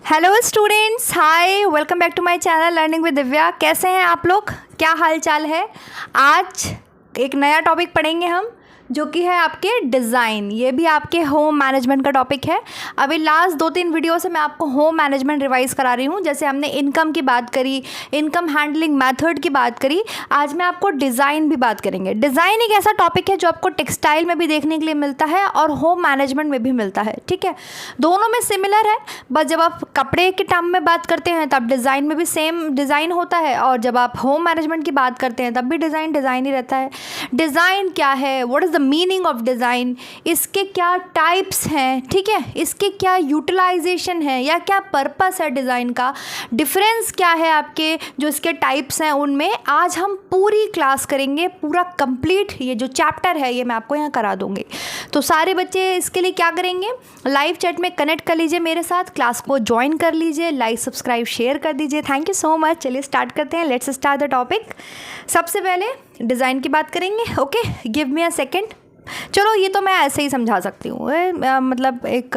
Hello students, hi, welcome back to my channel learning with Divya. कैसे हैं आप लोग? क्या हाल चाल है? आज एक नया टॉपिक पढ़ेंगे हम, जो कि है आपके डिज़ाइन। ये भी आपके होम मैनेजमेंट का टॉपिक है। अभी लास्ट 2-3 वीडियो से मैं आपको होम मैनेजमेंट रिवाइज़ करा रही हूँ। जैसे हमने इनकम की बात करी, इनकम हैंडलिंग मेथड की बात करी, आज मैं आपको डिज़ाइन भी बात करेंगे। डिज़ाइन एक ऐसा टॉपिक है जो आपको टेक्सटाइल में भी देखने के लिए मिलता है और होम मैनेजमेंट में भी मिलता है। ठीक है, दोनों में सिमिलर है, बस जब आप कपड़े के टर्म में बात करते हैं तब डिज़ाइन में भी सेम डिज़ाइन होता है, और जब आप होम मैनेजमेंट की बात करते हैं तब भी डिज़ाइन ही रहता है। डिज़ाइन क्या है, what is the meaning of design, इसके क्या टाइप्स हैं, ठीक है, इसके क्या यूटिलाइजेशन है या क्या पर्पस है डिज़ाइन का, डिफरेंस क्या है आपके जो इसके टाइप्स हैं उनमें, आज हम पूरी क्लास करेंगे। पूरा कंप्लीट ये जो चैप्टर है ये मैं आपको यहाँ करा दूँगी। तो सारे बच्चे इसके लिए क्या करेंगे, लाइव चैट में कनेक्ट कर लीजिए मेरे साथ, क्लास को ज्वाइन कर लीजिए, लाइक सब्सक्राइब शेयर कर दीजिए। Thank you so much. चलिए स्टार्ट करते हैं, लेट्स स्टार्ट द टॉपिक। सबसे पहले डिज़ाइन की बात करेंगे। Okay, give me a second. चलो, ये तो मैं ऐसे ही समझा सकती हूँ, मतलब एक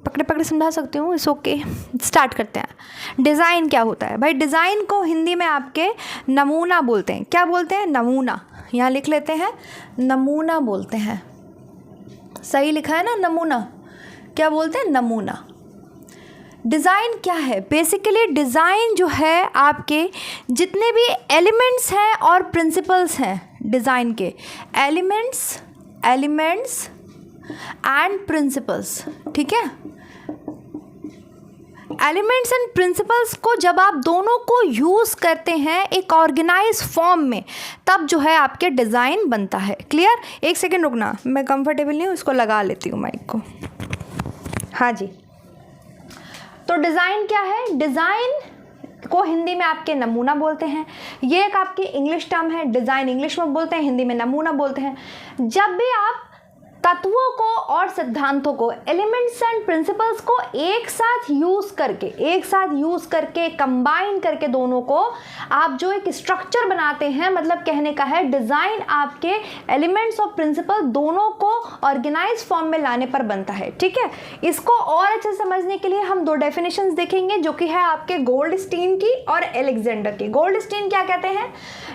पकड़े पकड़े समझा सकती हूँ, इस ओके। स्टार्ट करते हैं। डिज़ाइन क्या होता है भाई? डिज़ाइन को हिंदी में आपके नमूना बोलते हैं। क्या बोलते हैं? नमूना। यहाँ लिख लेते हैं, नमूना बोलते हैं। सही लिखा है ना, नमूना। क्या बोलते हैं? नमूना। डिज़ाइन क्या है? बेसिकली डिज़ाइन जो है आपके जितने भी एलिमेंट्स हैं और प्रिंसिपल्स हैं डिज़ाइन के, एलिमेंट्स एंड प्रिंसिपल्स, ठीक है। एलिमेंट्स एंड प्रिंसिपल्स को जब आप दोनों को यूज़ करते हैं एक ऑर्गेनाइज फॉर्म में, तब जो है आपके डिज़ाइन बनता है। क्लियर? एक सेकेंड रुकना, मैं कंफर्टेबल नहीं हूँ, इसको लगा लेती हूँ माइक को। हाँ जी, तो डिज़ाइन क्या है? डिज़ाइन को हिंदी में आपके नमूना बोलते हैं। ये एक आपकी इंग्लिश टर्म है। डिज़ाइन इंग्लिश में बोलते हैं, हिंदी में नमूना बोलते हैं। जब भी आप तत्वों को और सिद्धांतों को, एलिमेंट्स एंड प्रिंसिपल्स को एक साथ यूज़ करके कंबाइन करके दोनों को आप जो एक स्ट्रक्चर बनाते हैं, मतलब कहने का है डिज़ाइन आपके एलिमेंट्स और प्रिंसिपल दोनों को ऑर्गेनाइज फॉर्म में लाने पर बनता है। ठीक है, इसको और अच्छे से समझने के लिए हम 2 डेफिनेशंस देखेंगे, जो कि है आपके गोल्डस्टीन की और अलेक्जेंडर की। गोल्डस्टीन क्या कहते हैं?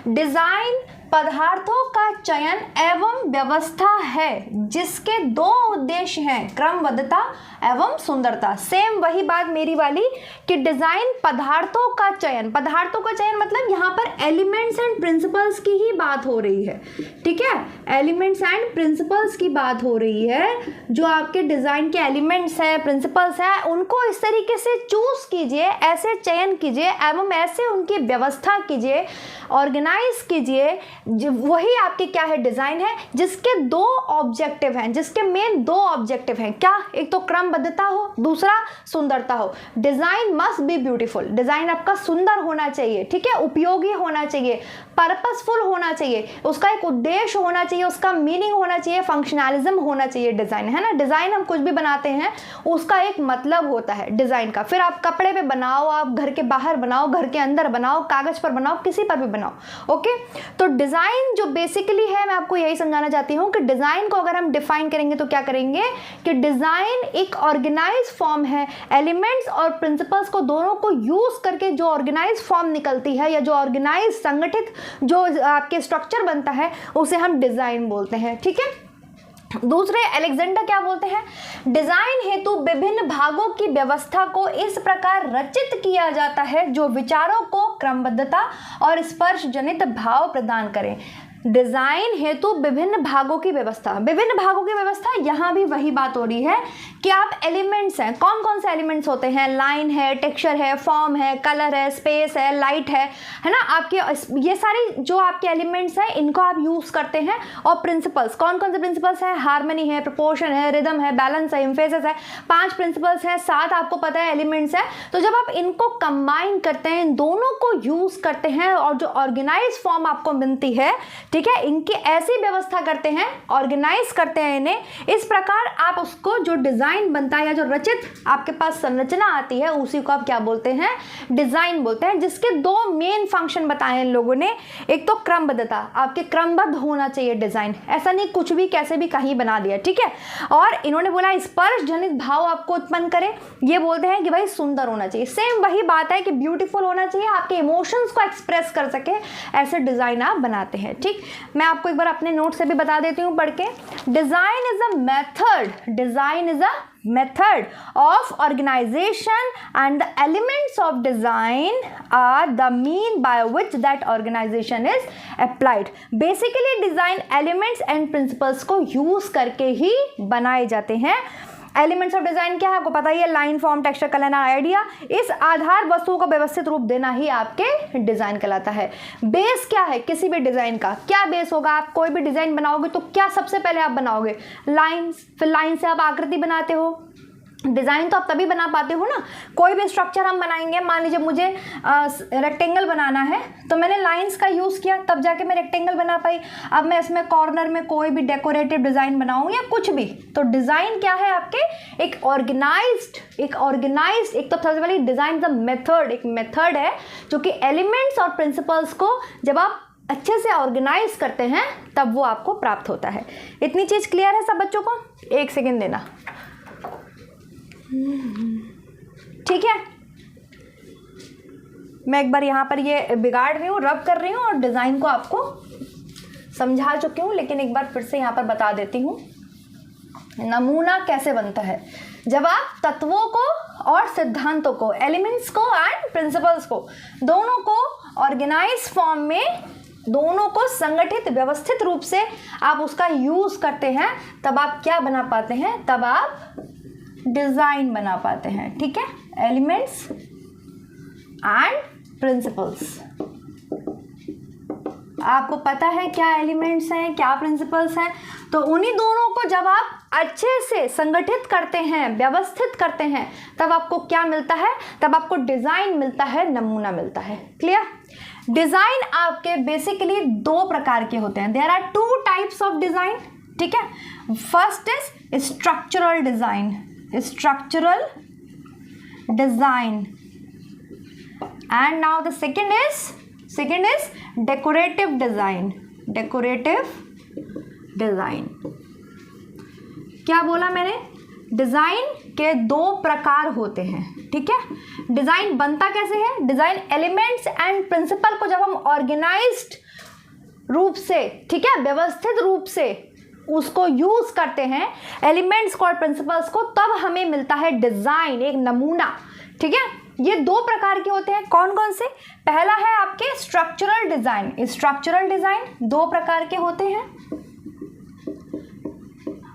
डिज़ाइन पदार्थों का चयन एवं व्यवस्था है जिसके 2 उद्देश्य हैं, क्रमबद्धता एवं सुंदरता। सेम वही बात मेरी वाली कि डिज़ाइन पदार्थों का चयन मतलब यहाँ पर एलिमेंट्स एंड प्रिंसिपल्स की ही बात हो रही है। ठीक है, एलिमेंट्स एंड प्रिंसिपल्स की बात हो रही है। जो आपके डिज़ाइन के एलिमेंट्स हैं, प्रिंसिपल्स हैं, उनको इस तरीके से चूज कीजिए, ऐसे चयन कीजिए एवं ऐसे उनकी व्यवस्था कीजिए, ऑर्गेनाइज कीजिए। वही आपके क्या है? डिज़ाइन है, जिसके 2 ऑब्जेक्टिव हैं, जिसके मेन 2 ऑब्जेक्टिव हैं। क्या? एक तो क्रमबद्धता हो, दूसरा सुंदरता हो। Design must be beautiful. Design आपका सुंदर होना चाहिए, ठीक है, उपयोगी होना चाहिए, पर्पसफुल होना चाहिए, उसका एक उद्देश्य होना चाहिए, उसका मीनिंग होना चाहिए, फंक्शनलिज्म होना चाहिए। डिज़ाइन है ना, डिज़ाइन हम कुछ भी बनाते हैं उसका एक मतलब होता है डिज़ाइन का। फिर आप कपड़े पे बनाओ, आप घर के बाहर बनाओ, घर के अंदर बनाओ, कागज़ पर बनाओ, किसी पर भी बनाओ। ओके, तो डिज़ाइन जो बेसिकली है, मैं आपको यही समझाना चाहती हूँ कि डिज़ाइन को अगर हम डिफाइन करेंगे तो क्या करेंगे कि डिज़ाइन एक ऑर्गेनाइज फॉर्म है। एलिमेंट्स और प्रिंसिपल्स को दोनों को यूज़ करके जो ऑर्गेनाइज फॉर्म निकलती है, या जो ऑर्गेनाइज संगठित जो आपके स्ट्रक्चर बनता है, उसे हम डिज़ाइन बोलते हैं। ठीक है, दूसरे अलेक्जेंडर क्या बोलते हैं? डिज़ाइन हेतु विभिन्न भागों की व्यवस्था को इस प्रकार रचित किया जाता है जो विचारों को क्रमबद्धता और स्पर्श जनित भाव प्रदान करें। डिज़ाइन हेतु विभिन्न भागों की व्यवस्था, यहाँ भी वही बात हो रही है कि आप एलिमेंट्स हैं, कौन कौन से एलिमेंट्स होते हैं? लाइन है, टेक्सचर है, फॉर्म है, कलर है, स्पेस है, लाइट है ना। आपके ये सारी जो आपके एलिमेंट्स हैं इनको आप यूज़ करते हैं। और प्रिंसिपल्स, कौन कौन से प्रिंसिपल्स हैं? हार्मनी है, प्रोपोर्शन है, रिदम है, बैलेंस है, एम्फेसिस है। 5 प्रिंसिपल्स हैं, 7 आपको पता है एलिमेंट्स है। तो जब आप इनको कंबाइन करते हैं, इन दोनों को यूज़ करते हैं और जो ऑर्गेनाइज फॉर्म आपको मिलती है, ठीक है, इनकी ऐसी व्यवस्था करते हैं, ऑर्गेनाइज करते हैं इन्हें, इस प्रकार आप उसको जो डिज़ाइन डिज़ाइन बनता है या जो रचित आपके पास संरचना आती है उसी को आप क्या बोलते हैं, डिज़ाइन बोलते हैं, जिसके दो मेन फंक्शन बताए हैं इन लोगों ने। एक तो क्रमबद्धता, आपके क्रमबद्ध होना चाहिए डिज़ाइन, ऐसा नहीं कुछ भी कैसे भी कहीं बना दिया, ठीक है। और इन्होंने बोला स्पर्श जनित भाव आपको उत्पन्न करे, ये बोलते हैं कि भाई सुंदर होना चाहिए। सेम वही बात है कि ब्यूटीफुल होना चाहिए, आपके इमोशंस को एक्सप्रेस कर सके, ऐसे डिज़ाइन आप बनाते हैं, ठीक। मैं आपको एक बार अपने नोट से भी बता देती हूँ पढ़ के। Design is a method, design is a method of organization and the elements of design are the mean by which that organization is applied. Basically design elements and principles को use करके ही बनाए जाते हैं। एलिमेंट्स ऑफ डिज़ाइन क्या है आपको पता ही है, line, form, texture, colour, idea. इस आधार वस्तुओं को व्यवस्थित रूप देना ही आपके डिज़ाइन कहलाता है। बेस क्या है किसी भी डिज़ाइन का, क्या बेस होगा, आप कोई भी डिज़ाइन बनाओगे तो क्या सबसे पहले आप बनाओगे, लाइंस, फिर लाइन से आप आकृति बनाते हो। डिज़ाइन तो आप तभी बना पाते हो ना, कोई भी स्ट्रक्चर हम बनाएंगे, मान लीजिए मुझे रेक्टेंगल बनाना है तो मैंने लाइंस का यूज़ किया तब जाके मैं रेक्टेंगल बना पाई। अब मैं इसमें कॉर्नर में कोई भी डेकोरेटिव डिज़ाइन बनाऊँ या कुछ भी, तो डिज़ाइन क्या है आपके, एक ऑर्गेनाइज्ड, एक तो सबसे पहले डिज़ाइन द मेथड, एक मेथड है जो कि एलिमेंट्स और प्रिंसिपल्स को जब आप अच्छे से ऑर्गेनाइज करते हैं तब वो आपको प्राप्त होता है। इतनी चीज़ क्लियर है सब बच्चों को? एक सेकेंड देना, ठीक है। मैं एक बार यहाँ पर ये बिगाड़ रही हूँ, रब कर रही हूँ और डिज़ाइन को आपको समझा चुकी हूँ, लेकिन एक बार फिर से यहाँ पर बता देती हूँ नमूना कैसे बनता है। जब आप तत्वों को और सिद्धांतों को, एलिमेंट्स को एंड प्रिंसिपल्स को, दोनों को ऑर्गेनाइज फॉर्म में, दोनों को संगठित व्यवस्थित रूप से आप उसका यूज़ करते हैं, तब आप क्या बना पाते हैं, तब आप डिज़ाइन बना पाते हैं, ठीक है। एलिमेंट्स एंड प्रिंसिपल्स, आपको पता है क्या एलिमेंट्स हैं क्या प्रिंसिपल्स हैं, तो उन्हीं दोनों को जब आप अच्छे से संगठित करते हैं, व्यवस्थित करते हैं, तब आपको क्या मिलता है, तब आपको डिज़ाइन मिलता है, नमूना मिलता है। क्लियर? डिज़ाइन आपके बेसिकली दो प्रकार के होते हैं, there are two types of design, ठीक है। First is structural design, structural design, and now the second is decorative design, क्या बोला मैंने, डिज़ाइन के दो प्रकार होते हैं, ठीक है। डिज़ाइन बनता कैसे है, डिज़ाइन एलिमेंट्स एंड प्रिंसिपल को जब हम ऑर्गेनाइज्ड रूप से, ठीक है, व्यवस्थित रूप से उसको यूज़ करते हैं, एलिमेंट्स को और प्रिंसिपल्स को, तब हमें मिलता है डिज़ाइन, एक नमूना, ठीक है। ये दो प्रकार के होते हैं, कौन कौन से, पहला है आपके स्ट्रक्चरल डिज़ाइन। स्ट्रक्चरल डिज़ाइन दो प्रकार के होते हैं,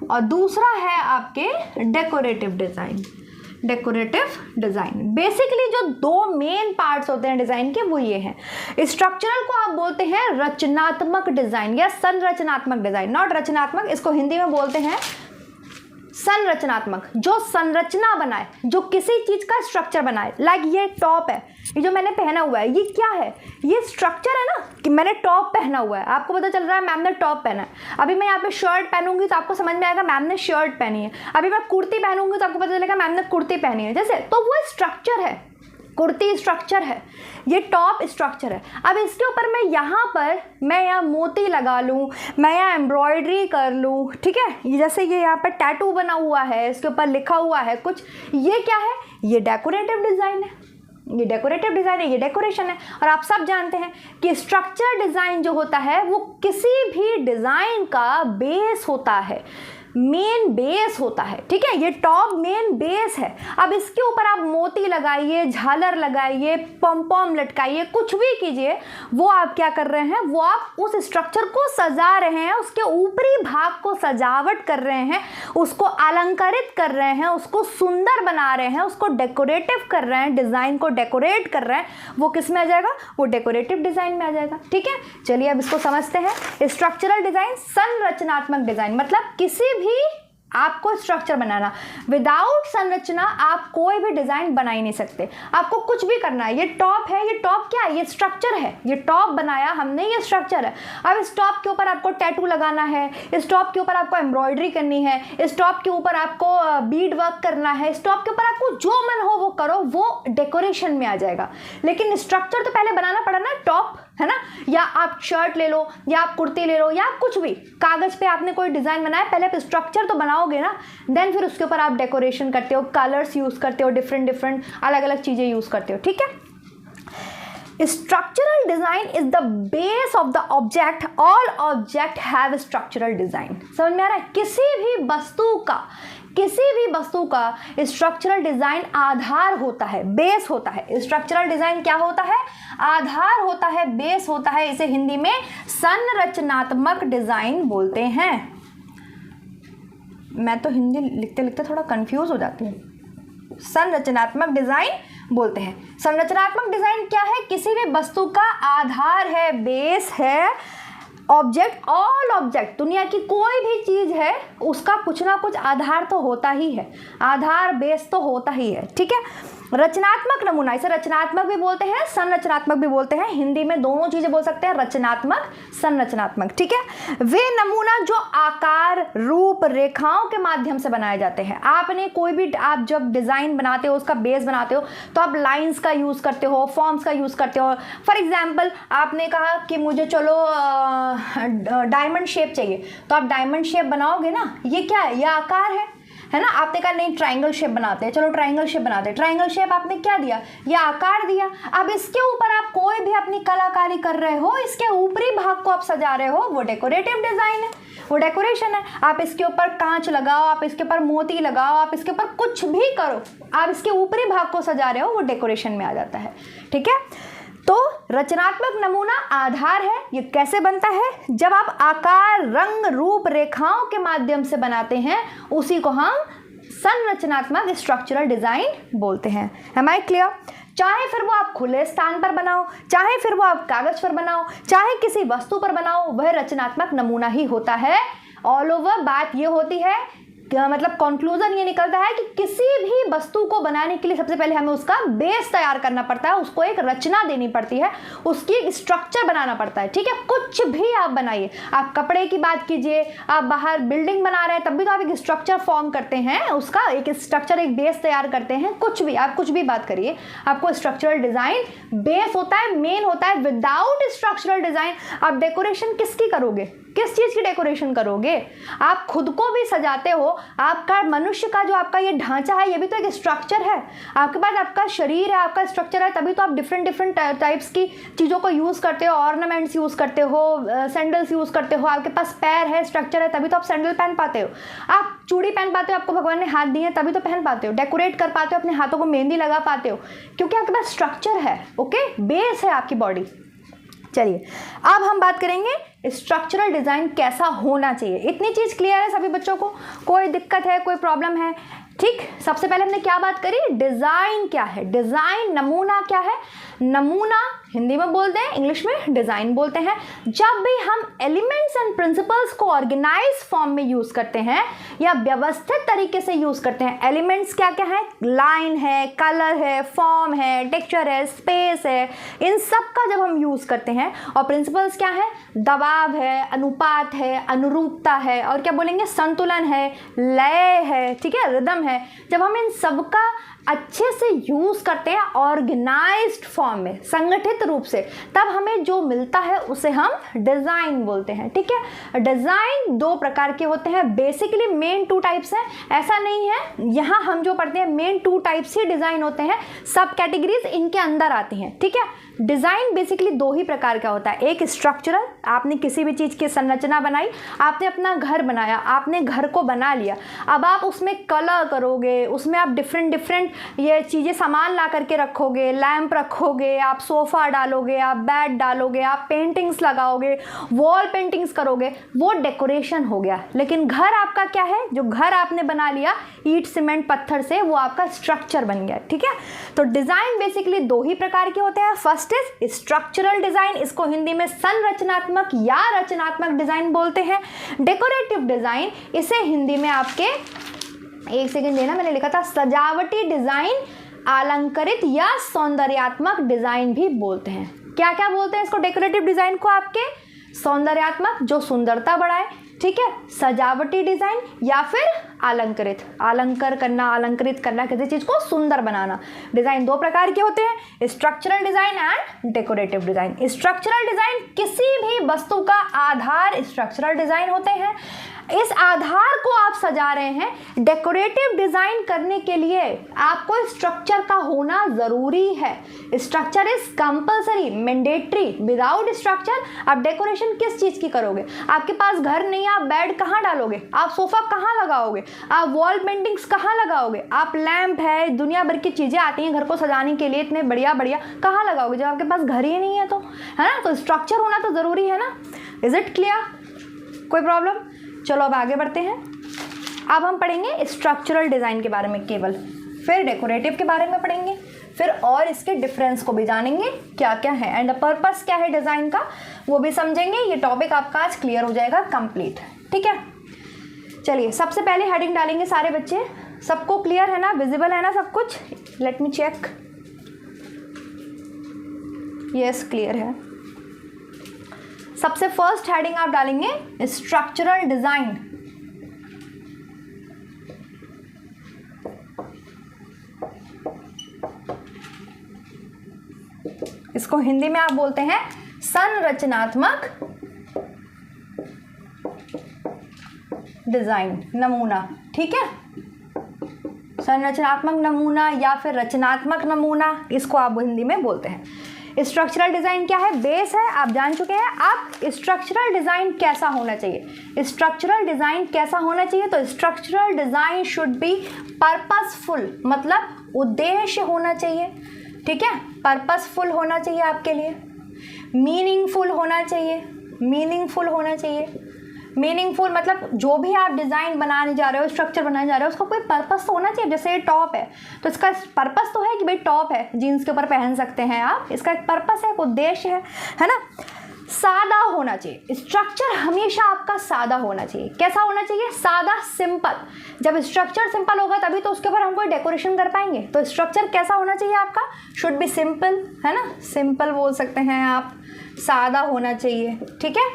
और दूसरा है आपके डेकोरेटिव डिज़ाइन। बेसिकली जो दो मेन पार्ट्स होते हैं डिज़ाइन के वो ये हैं। स्ट्रक्चरल को आप बोलते हैं रचनात्मक डिज़ाइन या संरचनात्मक डिज़ाइन, नॉट रचनात्मक, इसको हिंदी में बोलते हैं संरचनात्मक, जो संरचना बनाए, जो किसी चीज़ का स्ट्रक्चर बनाए। लाइक ये टॉप है, ये जो मैंने पहना हुआ है, ये क्या है, ये स्ट्रक्चर है ना, कि मैंने टॉप पहना हुआ है, आपको पता चल रहा है मैम ने टॉप पहना है। अभी मैं यहाँ पे शर्ट पहनूंगी तो आपको समझ में आएगा मैम ने शर्ट पहनी है। अभी मैं कुर्ती पहनूंगी तो आपको पता चलेगा मैम ने कुर्ती पहनी है, जैसे, तो वो स्ट्रक्चर है, कुर्ती स्ट्रक्चर है, ये टॉप स्ट्रक्चर है। अब इसके ऊपर मैं यहाँ मोती लगा लूँ, मैं यहाँ एम्ब्रॉयडरी कर लूँ, ठीक है, ये जैसे ये यहाँ पर टैटू बना हुआ है, इसके ऊपर लिखा हुआ है कुछ, ये क्या है, ये डेकोरेटिव डिज़ाइन है, ये डेकोरेटिव डिज़ाइन है, ये डेकोरेशन है। और आप सब जानते हैं कि स्ट्रक्चर डिज़ाइन जो होता है वो किसी भी डिज़ाइन का बेस होता है, मेन बेस होता है, ठीक है। ये टॉप मेन बेस है। अब इसके ऊपर आप मोती लगाइए, झालर लगाइए, पॉम लटकाइए, कुछ भी कीजिए, वो आप क्या कर रहे हैं, वो आप उस स्ट्रक्चर को सजा रहे हैं, उसके ऊपरी भाग को सजावट कर रहे हैं, उसको अलंकारित कर रहे हैं, उसको सुंदर बना रहे हैं, उसको डेकोरेटिव कर रहे हैं, डिज़ाइन को डेकोरेट कर रहे हैं। वो किस में आ जाएगा, वो डेकोरेटिव डिज़ाइन में आ जाएगा, ठीक है। चलिए अब इसको समझते हैं। स्ट्रक्चरल डिज़ाइन, संरचनात्मक डिज़ाइन, मतलब किसी भी आपको स्ट्रक्चर बनाना। विदाउट संरचना आप कोई भी डिजाइन बना ही नहीं सकते। आपको कुछ भी करना है। ये टॉप है, ये टॉप क्या है? ये स्ट्रक्चर है। ये टॉप बनाया हमने, ये स्ट्रक्चर है। अब इस टॉप के ऊपर आपको टैटू लगाना है, इस टॉप के ऊपर आपको एम्ब्रॉयडरी करनी है, इस टॉप के ऊपर आपको बीड वर्क करना है, इस टॉप के ऊपर आपको जो मन हो वो करो, वो डेकोरेशन में आ जाएगा। लेकिन स्ट्रक्चर तो पहले बनाना पड़ा ना, टॉप है ना। या आप शर्ट ले लो, या आप कुर्ती ले लो, या कुछ भी कागज पे आपने कोई डिजाइन बनाया, पहले आप स्ट्रक्चर तो बनाओगे ना, देन फिर उसके ऊपर आप डेकोरेशन करते हो, कलर्स यूज करते हो, डिफरेंट अलग अलग चीजें यूज करते हो। ठीक है। Structural design is the base of the object. All object have structural design. समझ में आ रहा है? किसी भी वस्तु का स्ट्रक्चरल डिजाइन आधार होता है, बेस होता है। स्ट्रक्चरल डिजाइन क्या होता है? आधार होता है, बेस होता है। इसे हिंदी में संरचनात्मक डिजाइन बोलते हैं। मैं तो हिंदी लिखते लिखते थोड़ा कंफ्यूज हो जाती हूँ। संरचनात्मक डिजाइन बोलते हैं। संरचनात्मक डिजाइन क्या है? किसी भी वस्तु का आधार है, बेस है। ऑब्जेक्ट, ऑल ऑब्जेक्ट, दुनिया की कोई भी चीज है उसका कुछ ना कुछ आधार तो होता ही है, आधार बेस तो होता ही है। ठीक है। रचनात्मक नमूना, इसे रचनात्मक भी बोलते हैं, संरचनात्मक भी बोलते हैं। हिंदी में दोनों चीजें बोल सकते हैं, रचनात्मक, संरचनात्मक। ठीक है। वे नमूना जो आकार, रूप, रेखाओं के माध्यम से बनाए जाते हैं। आपने कोई भी, आप जब डिजाइन बनाते हो, उसका बेस बनाते हो, तो आप लाइंस का यूज करते हो, फॉर्म्स का यूज करते हो। फॉर एग्जाम्पल आपने कहा कि मुझे चलो डायमंड शेप चाहिए, तो आप डायमंड शेप बनाओगे ना। ये क्या है? ये आकार है ना। आपने कहा नहीं ट्रायंगल शेप बनाते हैं, चलो ट्रायंगल शेप बनाते हैं। ट्रायंगल शेप आपने क्या दिया? ये आकार दिया। अब इसके ऊपर आप कोई भी अपनी कलाकारी कर रहे हो, इसके ऊपरी भाग को आप सजा रहे हो, वो डेकोरेटिव डिजाइन है, वो डेकोरेशन है। आप इसके ऊपर कांच लगाओ, आप इसके ऊपर मोती लगाओ, आप इसके ऊपर कुछ भी करो, आप इसके ऊपरी भाग को सजा रहे हो, वो डेकोरेशन में आ जाता है। ठीक है। तो रचनात्मक नमूना आधार है। ये कैसे बनता है? जब आप आकार, रंग, रूप, रेखाओं के माध्यम से बनाते हैं, उसी को हम संरचनात्मक स्ट्रक्चरल डिजाइन बोलते हैं। Am I clear? चाहे फिर वो आप खुले स्थान पर बनाओ, चाहे फिर वो आप कागज पर बनाओ, चाहे किसी वस्तु पर बनाओ, वह रचनात्मक नमूना ही होता है। ऑल ओवर बात ये होती है, मतलब कंक्लूजन ये निकलता है कि किसी भी वस्तु को बनाने के लिए सबसे पहले हमें उसका बेस तैयार करना पड़ता है, उसको एक रचना देनी पड़ती है, उसकी एक स्ट्रक्चर बनाना पड़ता है। ठीक है। कुछ भी आप बनाइए, आप कपड़े की बात कीजिए, आप बाहर बिल्डिंग बना रहे हैं, तब भी तो आप एक स्ट्रक्चर फॉर्म करते हैं, उसका एक स्ट्रक्चर, एक बेस तैयार करते हैं। कुछ भी, आप कुछ भी बात करिए, आपको स्ट्रक्चरल डिजाइन बेस होता है, मेन होता है। विदाउट स्ट्रक्चरल डिजाइन आप डेकोरेशन किसकी करोगे? किस चीज की डेकोरेशन करोगे? आप खुद को भी सजाते हो, आपका मनुष्य का जो आपका ये ढांचा है, ये भी तो एक स्ट्रक्चर है। आपके पास आपका शरीर है, आपका स्ट्रक्चर है, तभी तो आप डिफरेंट टाइप्स की चीज़ों को यूज़ करते हो, ऑर्नामेंट्स यूज़ करते हो, सैंडल्स यूज़ करते हो। आपके पास पैर है, स्ट्रक्चर है, तभी तो आप सैंडल पहन पाते हो। आप चूड़ी पहन पाते हो, आपको भगवान ने हाथ दिए हैं, तभी तो पहन पाते हो। डेकोरेट कर पाते हो, अपने हाथों को मेहंदी लगा पाते हो, क्योंकि आपके पास स्ट्रक्चर है। ओके, बेस है आपकी बॉडी। चलिए अब हम बात करेंगे स्ट्रक्चरल डिजाइन कैसा होना चाहिए। इतनी चीज क्लियर है सभी बच्चों को? कोई दिक्कत है, कोई प्रॉब्लम है? ठीक। सबसे पहले हमने क्या बात करी? डिजाइन क्या है, डिजाइन, नमूना क्या है। नमूना हिंदी में बोलते हैं, इंग्लिश में डिजाइन बोलते हैं। जब भी हम एलिमेंट्स एंड प्रिंसिपल्स को ऑर्गेनाइज फॉर्म में यूज करते हैं या व्यवस्थित तरीके से यूज करते हैं, एलिमेंट्स क्या क्या है? लाइन है, कलर है, फॉर्म है, टेक्सचर है, स्पेस है, इन सब का जब हम यूज करते हैं। और प्रिंसिपल्स क्या है? दबाव है, अनुपात है, अनुरूपता है, और क्या बोलेंगे? संतुलन है, लय है, ठीक है, रिदम है। जब हम इन सब का अच्छे से यूज करते हैं ऑर्गेनाइज्ड फॉर्म में, संगठित रूप से, तब हमें जो मिलता है उसे हम डिजाइन बोलते हैं। ठीक है। डिजाइन दो प्रकार के होते हैं, बेसिकली मेन 2 टाइप्स हैं। ऐसा नहीं है, यहाँ हम जो पढ़ते हैं मेन 2 टाइप्स ही डिजाइन होते हैं, सब कैटेगरीज इनके अंदर आती हैं। ठीक है। डिजाइन बेसिकली 2 ही प्रकार का होता है। एक स्ट्रक्चरल, आपने किसी भी चीज की संरचना बनाई, आपने अपना घर बनाया, आपने घर को बना लिया, अब आप उसमें कलर करोगे, उसमें आप डिफरेंट ये चीज़ें सामान ला करके रखोगे, लैंप रखोगे, आप सोफ़ा डालोगे, आप बेड डालोगे, आप पेंटिंग्स लगाओगे, वॉल पेंटिंग्स करोगे, वो डेकोरेशन हो गया। लेकिन घर आपका क्या है, जो घर आपने बना लिया ईंट सीमेंट पत्थर से, वो आपका स्ट्रक्चर बन गया। ठीक है, तो डिज़ाइन बेसिकली दो ही प्रकार के होते हैं। फर्स्ट इज स्ट्रक्चरल डिज़ाइन, इसको हिंदी में संरचनात्मक या रचनात्मक डिज़ाइन बोलते हैं। डेकोरेटिव डिज़ाइन, इसे हिंदी में आपके, एक सेकेंड देना, मैंने लिखा था सजावटी डिज़ाइन, अलंकृत या सौंदर्यात्मक डिज़ाइन भी बोलते हैं। क्या क्या बोलते हैं इसको डेकोरेटिव डिज़ाइन को? आपके सौंदर्यात्मक, जो सुंदरता बढ़ाए, ठीक है, सजावटी डिज़ाइन, या फिर अलंकृत, अलंकार करना, अलंकृत करना, किसी चीज़ को सुंदर बनाना। डिज़ाइन दो प्रकार के होते हैं, structural design and decorative design. Structural design किसी भी वस्तु का आधार स्ट्रक्चरल डिज़ाइन होते हैं, इस आधार को आप सजा रहे हैं। डेकोरेटिव डिज़ाइन करने के लिए आपको स्ट्रक्चर का होना ज़रूरी है। Structure is compulsory, mandatory. Without structure आप डेकोरेशन किस चीज़ की करोगे? आपके पास घर नहीं, आप बेड कहाँ डालोगे? आप सोफ़ा कहाँ लगाओगे? आप वॉल पेंटिंग्स कहाँ लगाओगे? आप लैंप है, दुनिया भर की चीज़ें आती हैं घर को सजाने के लिए, इतने बढ़िया बढ़िया, कहाँ लगाओगे जब आपके पास घर ही नहीं है? तो है ना, तो स्ट्रक्चर होना तो ज़रूरी है ना। Is it clear? कोई प्रॉब्लम? चलो अब आगे बढ़ते हैं। अब हम पढ़ेंगे स्ट्रक्चरल डिज़ाइन के बारे में केवल, फिर डेकोरेटिव के बारे में पढ़ेंगे, फिर और इसके डिफरेंस को भी जानेंगे क्या क्या है, एंड द पर्पस क्या है डिज़ाइन का वो भी समझेंगे। ये टॉपिक आपका आज क्लियर हो जाएगा कंप्लीट। ठीक है, चलिए सबसे पहले हेडिंग डालेंगे सारे बच्चे। सबको क्लियर है ना, विजिबल है ना सब कुछ? Let me check. Yes, clear है। सबसे फर्स्ट हेडिंग आप डालेंगे स्ट्रक्चरल डिज़ाइन। इसको हिंदी में आप बोलते हैं संरचनात्मक डिज़ाइन, नमूना। ठीक है, संरचनात्मक नमूना या फिर रचनात्मक नमूना, इसको आप हिंदी में बोलते हैं। स्ट्रक्चरल डिज़ाइन क्या है? बेस है, आप जान चुके हैं। आप स्ट्रक्चरल डिज़ाइन कैसा होना चाहिए? स्ट्रक्चरल डिज़ाइन कैसा होना चाहिए? तो structural design should be purposeful, मतलब उद्देश्य होना चाहिए। ठीक है, पर्पसफुल होना चाहिए आपके लिए, मीनिंगफुल होना चाहिए, मीनिंगफुल होना चाहिए। मीनिंगफुल मतलब जो भी आप डिज़ाइन बनाने जा रहे हो, स्ट्रक्चर बनाने जा रहे हो, उसका कोई पर्पस तो होना चाहिए। जैसे ये टॉप है तो इसका पर्पस तो है कि भाई टॉप है, जीन्स के ऊपर पहन सकते हैं आप, इसका एक पर्पस है, एक उद्देश्य है ना। सादा होना चाहिए, स्ट्रक्चर हमेशा आपका सादा होना चाहिए। कैसा होना चाहिए? सादा, सिंपल। जब स्ट्रक्चर सिंपल होगा तभी तो उसके ऊपर हम कोई डेकोरेशन कर पाएंगे। तो स्ट्रक्चर कैसा होना चाहिए आपका? शुड बी सिंपल, है ना, सिंपल बोल सकते हैं आप, सादा होना चाहिए। ठीक है,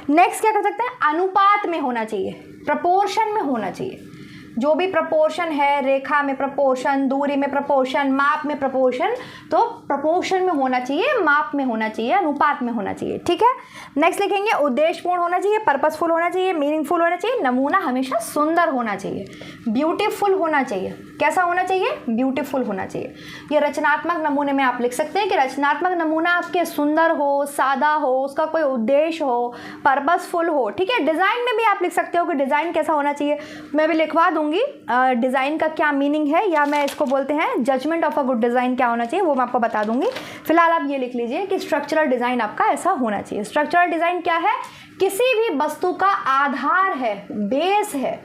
नेक्स्ट क्या कर सकते हैं? अनुपात में होना चाहिए, प्रपोर्शन में होना चाहिए। जो भी प्रपोर्शन है, रेखा में प्रपोर्शन, दूरी में प्रपोर्शन, माप में प्रपोर्शन, तो प्रपोर्शन में होना चाहिए, माप में होना चाहिए, अनुपात में होना चाहिए। ठीक है, नेक्स्ट लिखेंगे उद्देश्यपूर्ण होना चाहिए, पर्पसफुल होना चाहिए, मीनिंगफुल होना चाहिए, नमूना हमेशा सुंदर होना चाहिए, ब्यूटीफुल होना चाहिए। कैसा होना चाहिए? ब्यूटीफुल होना चाहिए। ये रचनात्मक नमूने में आप लिख सकते हैं कि रचनात्मक नमूना आपके सुंदर हो, सादा हो, उसका कोई उद्देश्य हो, पर्पसफुल हो। ठीक है, डिज़ाइन में भी आप लिख सकते हो कि डिज़ाइन कैसा होना चाहिए। मैं भी लिखवा दूंगी डिज़ाइन का क्या मीनिंग है, या मैं इसको बोलते हैं judgement of a good design क्या होना चाहिए, वो मैं आपको बता दूंगी। फिलहाल आप ये लिख लीजिए कि स्ट्रक्चरल डिज़ाइन आपका ऐसा होना चाहिए। स्ट्रक्चरल डिज़ाइन क्या है? किसी भी वस्तु का आधार है, बेस है।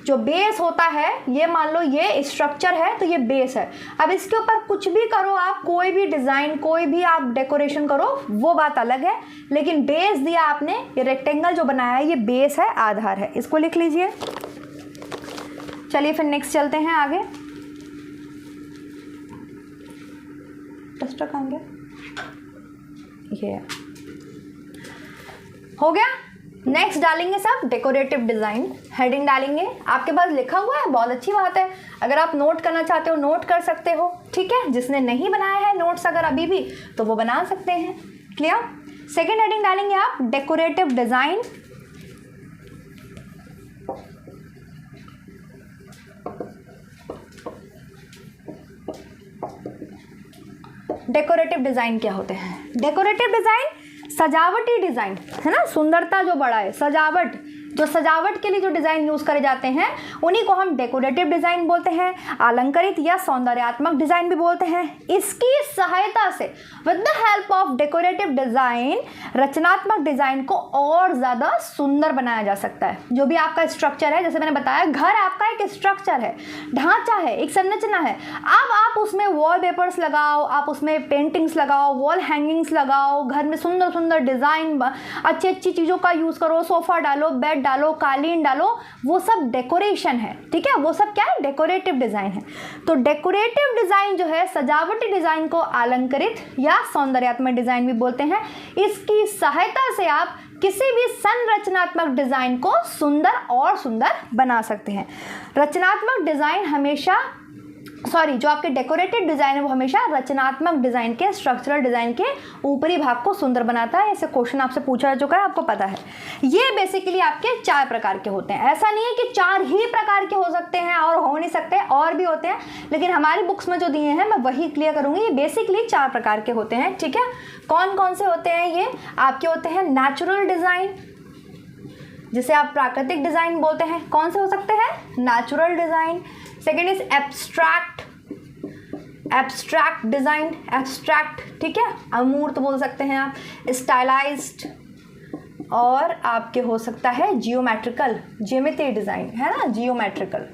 जो बेस होता है, ये मान लो ये स्ट्रक्चर है तो ये बेस है। अब इसके ऊपर कुछ भी करो आप, कोई भी डिज़ाइन, कोई भी आप डेकोरेशन करो, वो बात अलग है, लेकिन बेस दिया आपने, ये रेक्टेंगल जो बनाया है ये बेस है, आधार है। इसको लिख लीजिए। चलिए फिर नेक्स्ट चलते हैं आगे। डस्टर कहाँ गया? ये हो गया। नेक्स्ट डालेंगे सब डेकोरेटिव डिज़ाइन, हेडिंग डालेंगे। आपके पास लिखा हुआ है, बहुत अच्छी बात है। अगर आप नोट करना चाहते हो नोट कर सकते हो। ठीक है, जिसने नहीं बनाया है नोट्स अगर अभी भी, तो वो बना सकते हैं। क्लियर? सेकेंड हेडिंग डालेंगे आप डेकोरेटिव डिज़ाइन। डेकोरेटिव डिज़ाइन क्या होते हैं? डेकोरेटिव डिज़ाइन सजावटी डिज़ाइन है ना, सुंदरता जो बढ़ाए, सजावट जो सजावट के लिए जो डिज़ाइन यूज़ करे जाते हैं उन्हीं को हम डेकोरेटिव डिज़ाइन बोलते हैं, अलंकरित या सौंदर्यात्मक डिज़ाइन भी बोलते हैं। इसकी सहायता से with the help of decorative design रचनात्मक डिज़ाइन को और ज़्यादा सुंदर बनाया जा सकता है। जो भी आपका स्ट्रक्चर है, जैसे मैंने बताया घर आपका एक स्ट्रक्चर है, ढांचा है, एक संरचना है। अब आप उसमें वॉलपेपर्स लगाओ, आप उसमें पेंटिंग्स लगाओ, वॉल हैंगिंग्स लगाओ, घर में सुंदर सुंदर डिज़ाइन, अच्छी अच्छी चीज़ों का यूज़ करो, सोफ़ा डालो, बेड डालो, कालीन डालो, वो सब डेकोरेशन है, ठीक है। वो सब क्या है? डेकोरेटिव डिज़ाइन है। तो डेकोरेटिव डिज़ाइन जो है, सजावटी डिज़ाइन को अलंकृत या सौंदर्यात्मक डिज़ाइन भी बोलते हैं। इसकी सहायता से आप किसी भी संरचनात्मक डिज़ाइन को सुंदर और सुंदर बना सकते हैं। रचनात्मक डिज़ाइन हमेशा जो आपके डेकोरेटिव डिज़ाइन है वो हमेशा रचनात्मक डिज़ाइन के, स्ट्रक्चरल डिज़ाइन के ऊपरी भाग को सुंदर बनाता है। ऐसे क्वेश्चन आपसे पूछा जा चुका है, आपको पता है। ये बेसिकली आपके 4 प्रकार के होते हैं। ऐसा नहीं है कि 4 ही प्रकार के हो सकते हैं और हो नहीं सकते, और भी होते हैं, लेकिन हमारी बुक्स में जो दिए हैं मैं वही क्लियर करूँगी। ये बेसिकली 4 प्रकार के होते हैं, ठीक है। कौन कौन से होते हैं? ये आपके होते हैं नेचुरल डिज़ाइन, जिसे आप प्राकृतिक डिज़ाइन बोलते हैं। कौन से हो सकते हैं? Natural design. Second is abstract design, abstract, ठीक है, अमूर्त बोल सकते हैं आप। स्टाइलाइज्ड, और आपके हो सकता है जियोमेट्रिकल, ज्यामितीय डिज़ाइन, है ना, जियोमेट्रिकल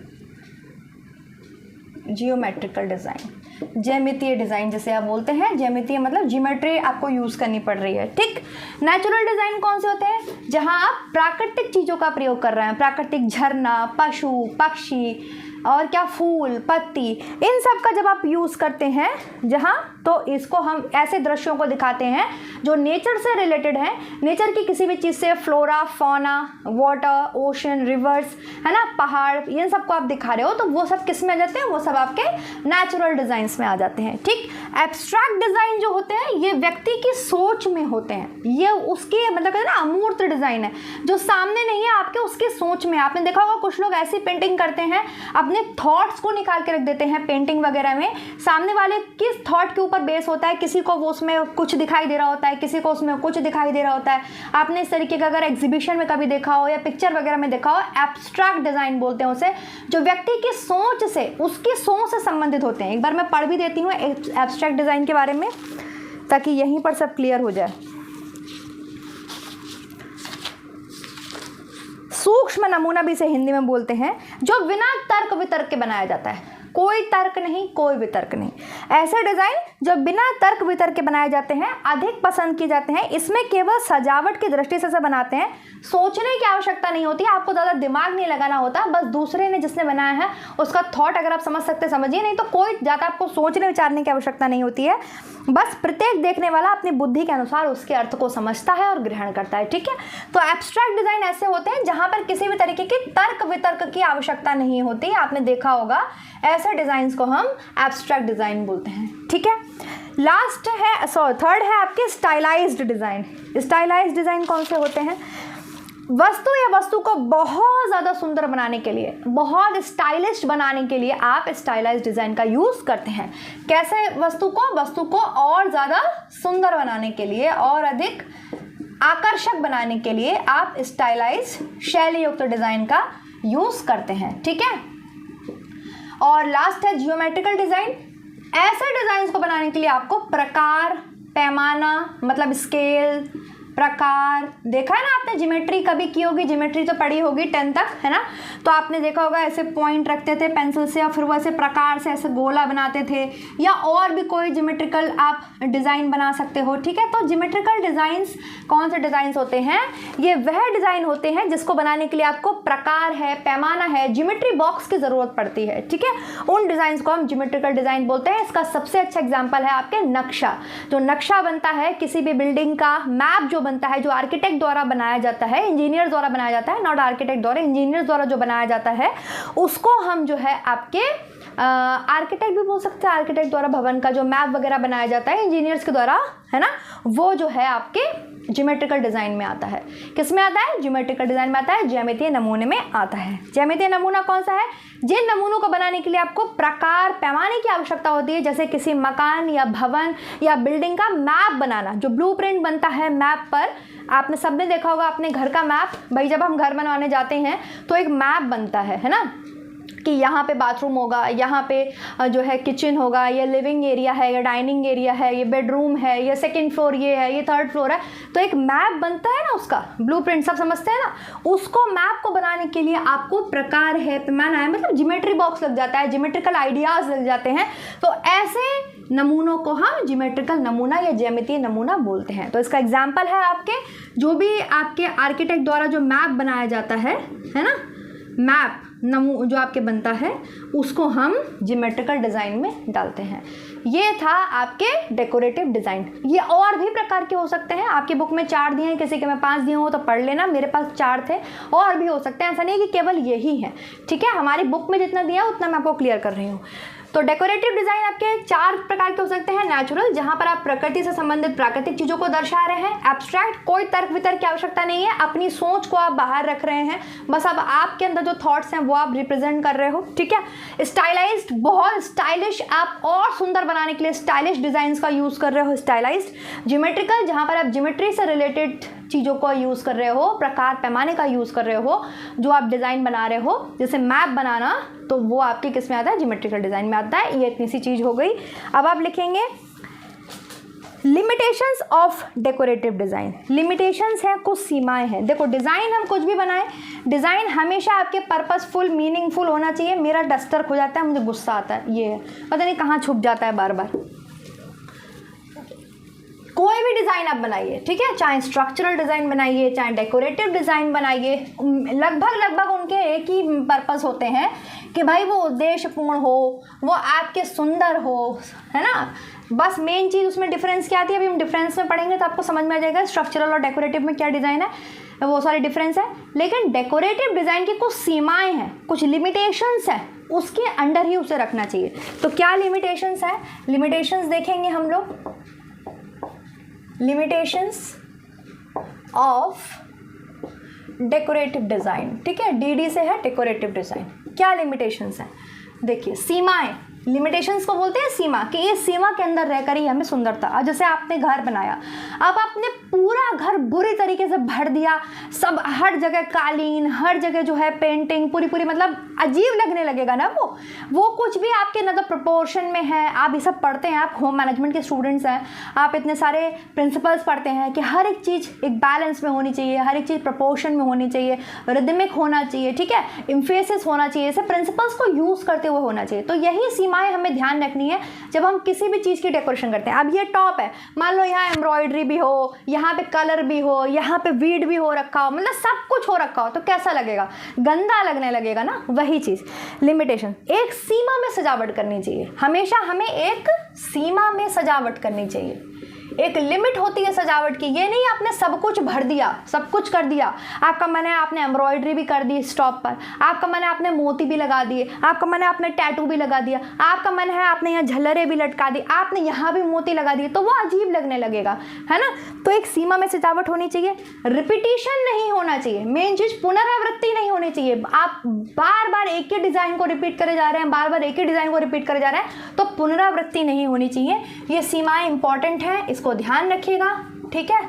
डिज़ाइन, ज्यामितीय डिज़ाइन जिसे आप बोलते हैं। ज्यामितीय मतलब ज्योमेट्री आपको यूज़ करनी पड़ रही है, ठीक। नेचुरल डिज़ाइन कौन से होते हैं? जहां आप प्राकृतिक चीज़ों का प्रयोग कर रहे हैं, प्राकृतिक झरना, पशु पक्षी और क्या, फूल पत्ती, इन सब का जब आप यूज़ करते हैं जहाँ, तो इसको हम ऐसे दृश्यों को दिखाते हैं जो नेचर से रिलेटेड हैं, नेचर की किसी भी चीज़ से, flora fauna, water, ocean, reverse, है ना, पहाड़, इन सब को आप दिखा रहे हो, तो वो सब किस में आ जाते हैं? वो सब आपके नेचुरल डिज़ाइंस में आ जाते हैं, ठीक। एब्स्ट्रैक्ट डिज़ाइन जो होते हैं ये व्यक्ति की सोच में होते हैं। ये उसकी मतलब कहते हैं ना, अमूर्त डिज़ाइन है, जो सामने नहीं है आपके, उसकी सोच में। आपने देखा होगा कुछ लोग ऐसी पेंटिंग करते हैं, अपने थॉट्स को निकाल के रख देते हैं पेंटिंग वगैरह में। सामने वाले किस थॉट के ऊपर बेस होता है, किसी को वो उसमें कुछ दिखाई दे रहा होता है, किसी को उसमें कुछ दिखाई दे रहा होता है। आपने इस तरीके का अगर एग्जीबिशन में कभी देखा हो या पिक्चर वगैरह में देखा हो, एब्स्ट्रैक्ट डिज़ाइन बोलते हैं उसे, जो व्यक्ति की सोच से, उसकी सोच से संबंधित होते हैं। एक बार मैं पढ़ भी देती हूँ एब्स्ट्रैक्ट डिज़ाइन के बारे में, ताकि यहीं पर सब क्लियर हो जाए। सूक्ष्म नमूना भी इसे हिंदी में बोलते हैं, जो बिना तर्क वितर्क के बनाया जाता है। कोई तर्क नहीं, कोई वितर्क नहीं। ऐसे डिज़ाइन जो बिना तर्क वितर्क के बनाए जाते हैं अधिक पसंद किए जाते हैं। इसमें केवल सजावट की दृष्टि से बनाते हैं, सोचने की आवश्यकता नहीं होती, आपको ज़्यादा दिमाग नहीं लगाना होता। बस दूसरे ने जिसने बनाया है उसका थॉट अगर आप समझ सकते समझिए, नहीं तो कोई ज़्यादा आपको सोचने विचारने की आवश्यकता नहीं होती है। बस प्रत्येक देखने वाला अपनी बुद्धि के अनुसार उसके अर्थ को समझता है और ग्रहण करता है, ठीक है। तो एब्स्ट्रैक्ट डिज़ाइन ऐसे होते हैं जहाँ पर किसी भी तरीके की तर्क वितर्क की आवश्यकता नहीं होती। आपने देखा होगा, ऐसे डिज़ाइंस को हम एब्स्ट्रैक्ट डिज़ाइन बोलते हैं, ठीक है। लास्ट है, थर्ड है आपके स्टाइलाइज्ड डिज़ाइन। स्टाइलाइज्ड डिज़ाइन कौन से होते हैं? वस्तु या वस्तु को बहुत ज़्यादा सुंदर बनाने के लिए, बहुत स्टाइलिश बनाने के लिए आप स्टाइलाइज्ड डिज़ाइन का यूज़ करते हैं। कैसे? वस्तु को और ज़्यादा सुंदर बनाने के लिए और अधिक आकर्षक बनाने के लिए आप स्टाइलाइज्ड शैली युक्त डिज़ाइन का यूज़ करते हैं, ठीक है। और लास्ट है जियोमेट्रिकल डिज़ाइन। ऐसे डिज़ाइंस को बनाने के लिए आपको प्रकार, पैमाना मतलब स्केल, प्रकार, देखा है ना आपने, ज्योमेट्री कभी की होगी, ज्योमेट्री तो पढ़ी होगी 10 तक, है ना। तो आपने देखा होगा ऐसे पॉइंट रखते थे पेंसिल से और फिर वो ऐसे प्रकार से ऐसे गोला बनाते थे, या और भी कोई ज्योमेट्रिकल आप डिज़ाइन बना सकते हो, ठीक है। तो ज्योमेट्रिकल डिज़ाइंस कौन से डिज़ाइंस होते हैं? ये वह डिज़ाइन होते हैं जिसको बनाने के लिए आपको प्रकार है, पैमाना है, ज्योमेट्री बॉक्स की ज़रूरत पड़ती है, ठीक है। उन डिज़ाइंस को हम ज्योमेट्रिकल डिज़ाइन बोलते हैं। इसका सबसे अच्छा एग्जाम्पल है आपके नक्शा। जो नक्शा बनता है किसी भी बिल्डिंग का, मैप जो बनता है, जो आर्किटेक्ट द्वारा बनाया जाता है, इंजीनियर द्वारा बनाया जाता है, नॉट आर्किटेक्ट द्वारा, इंजीनियर द्वारा जो बनाया जाता है, उसको हम जो है आपके आर्किटेक्ट भी बोल सकते हैं। आर्किटेक्ट द्वारा भवन का जो मैप वगैरह बनाया जाता है इंजीनियर्स के द्वारा, है ना, वो जो है आपके ज्योमेट्रिकल डिज़ाइन में आता है। किस में आता है? ज्योमेट्रिकल डिज़ाइन में आता है, ज्यामितीय नमूने में आता है। ज्यामितीय नमूना कौन सा है? जिन नमूनों को बनाने के लिए आपको प्रकार पैमाने की आवश्यकता होती है, जैसे किसी मकान या भवन या बिल्डिंग का मैप बनाना, जो ब्लूप्रिंट बनता है मैप पर। आपने सबने देखा होगा अपने घर का मैप, भाई जब हम घर बनवाने जाते हैं तो एक मैप बनता है ना, कि यहाँ पे बाथरूम होगा, यहाँ पे जो है किचन होगा, ये लिविंग एरिया है, ये डाइनिंग एरिया है, ये बेडरूम है, ये सेकंड फ्लोर ये है, ये थर्ड फ्लोर है। तो एक मैप बनता है ना, उसका ब्लूप्रिंट सब समझते हैं ना। उसको मैप को बनाने के लिए आपको प्रकार है, पैमाना है, मतलब ज्योमेट्री बॉक्स लग जाता है, ज्योमेट्रिकल आइडियाज़ लग जाते हैं। तो ऐसे नमूनों को हम ज्योमेट्रिकल नमूना या ज्यामितीय नमूना बोलते हैं। तो इसका एग्जाम्पल है आपके जो भी आपके आर्किटेक्ट द्वारा जो मैप बनाया जाता है ना, मैप जो आपके बनता है उसको हम ज्योमेट्रिकल डिज़ाइन में डालते हैं। ये था आपके डेकोरेटिव डिज़ाइन। ये और भी प्रकार के हो सकते हैं। आपकी बुक में 4 दिए हैं, किसी के में 5 दिए हो तो पढ़ लेना, मेरे पास 4 थे, और भी हो सकते हैं, ऐसा नहीं कि केवल यही है। ठीक है, हमारी बुक में जितना दिया उतना मैं आपको क्लियर कर रही हूँ। तो डेकोरेटिव डिज़ाइन आपके 4 प्रकार के हो सकते हैं। नेचुरल, जहाँ पर आप प्रकृति से संबंधित प्राकृतिक चीज़ों को दर्शा रहे हैं। एब्स्ट्रैक्ट, कोई तर्क वितर्क की आवश्यकता नहीं है, अपनी सोच को आप बाहर रख रहे हैं, बस अब आपके अंदर जो थॉट्स हैं वो आप रिप्रेजेंट कर रहे हो। ठीक है। स्टाइलाइज्ड, बहुत स्टाइलिश, आप और सुंदर बनाने के लिए स्टाइलिश डिज़ाइंस का यूज़ कर रहे हो, स्टाइलाइज्ड। ज्योमेट्रिकल, जहाँ पर आप ज्योमेट्री से रिलेटेड चीज़ों का यूज़ कर रहे हो, प्रकार पैमाने का यूज़ कर रहे हो, जो आप डिज़ाइन बना रहे हो, जैसे मैप बनाना, तो वो आपके किस में आता है? ज्योमेट्रिकल डिज़ाइन में आता है। ये इतनी सी चीज़ हो गई। अब आप लिखेंगे limitations of decorative design. Limitations हैं, कुछ सीमाएं हैं। देखो, डिज़ाइन हम कुछ भी बनाएं, डिज़ाइन हमेशा आपके पर्पसफुल, मीनिंगफुल होना चाहिए। मेरा डस्टर खो जाता है, मुझे गुस्सा आता है, ये है, पता नहीं कहाँ छुप जाता है बार बार। कोई भी डिज़ाइन आप बनाइए, ठीक है, चाहे स्ट्रक्चरल डिज़ाइन बनाइए, चाहे डेकोरेटिव डिज़ाइन बनाइए, लगभग उनके एक ही पर्पस होते हैं कि भाई वो उद्देश्यपूर्ण हो, वो आपके सुंदर हो, है ना। बस मेन चीज़ उसमें डिफरेंस क्या आती है, अभी हम डिफरेंस में पढ़ेंगे तो आपको समझ में आ जाएगा स्ट्रक्चरल और डेकोरेटिव में क्या डिज़ाइन है, वो सारे डिफरेंस है। लेकिन डेकोरेटिव डिज़ाइन की कुछ सीमाएँ हैं, कुछ लिमिटेशंस हैं, उसके अंडर ही उसे रखना चाहिए। तो क्या लिमिटेशंस है? लिमिटेशंस देखेंगे हम लोग, लिमिटेशंस ऑफ डेकोरेटिव डिज़ाइन। ठीक है, डीडी से है डेकोरेटिव डिज़ाइन। क्या लिमिटेशंस हैं? देखिए, सीमाएं, लिमिटेशंस को बोलते हैं सीमा, कि ये सीमा के अंदर रहकर ही हमें सुंदरता। अब जैसे आपने घर बनाया, अब आपने पूरा घर बुरी तरीके से भर दिया, सब हर जगह कालीन, हर जगह जो है पेंटिंग, पूरी मतलब अजीब लगने लगेगा ना वो कुछ भी आपके ना तो प्रोपोर्शन में है। आप ये सब पढ़ते हैं, आप होम मैनेजमेंट के स्टूडेंट्स हैं, आप इतने सारे प्रिंसिपल्स पढ़ते हैं कि हर एक चीज़ एक बैलेंस में होनी चाहिए, हर एक चीज़ प्रोपोर्शन में होनी चाहिए, रिदमिक होना चाहिए, ठीक है, एम्फेसिस होना चाहिए, ऐसे प्रिंसिपल्स को यूज़ करते हुए होना चाहिए। तो यही सीमाएं हमें ध्यान रखनी है जब हम किसी भी चीज़ की डेकोरेशन करते हैं। अब ये टॉप है, मान लो यहाँ एम्ब्रॉयडरी भी हो, यहाँ पे कलर भी हो, यहाँ पे वीड भी हो रखा हो, मतलब सब कुछ हो रखा हो, तो कैसा लगेगा? गंदा लगने लगेगा ना। वही चीज़ लिमिटेशन, एक सीमा में सजावट करनी चाहिए। हमेशा हमें एक सीमा में सजावट करनी चाहिए, एक लिमिट होती है सजावट की। ये नहीं आपने सब कुछ भर दिया, सब कुछ कर दिया। आपका मन है आपने एम्ब्रॉयडरी भी कर दी स्टॉप पर, आपका मन है आपने मोती भी लगा दिए, आपका मन है आपने टैटू भी लगा दिया, आपका मन है आपने यहाँ झलरे भी लटका दी, आपने यहाँ भी मोती लगा दिए, तो वो अजीब लगने लगेगा, है ना। तो एक सीमा में सजावट होनी चाहिए, रिपीटिशन नहीं होना चाहिए। मेन चीज़ पुनरावृत्ति नहीं होनी चाहिए। आप बार बार एक ही डिज़ाइन को रिपीट करे जा रहे हैं, बार बार एक ही डिज़ाइन को रिपीट करे जा रहे हैं, तो पुनरावृत्ति नहीं होनी चाहिए। ये सीमाएं इंपॉर्टेंट हैं, इसको ध्यान रखिएगा, ठीक है।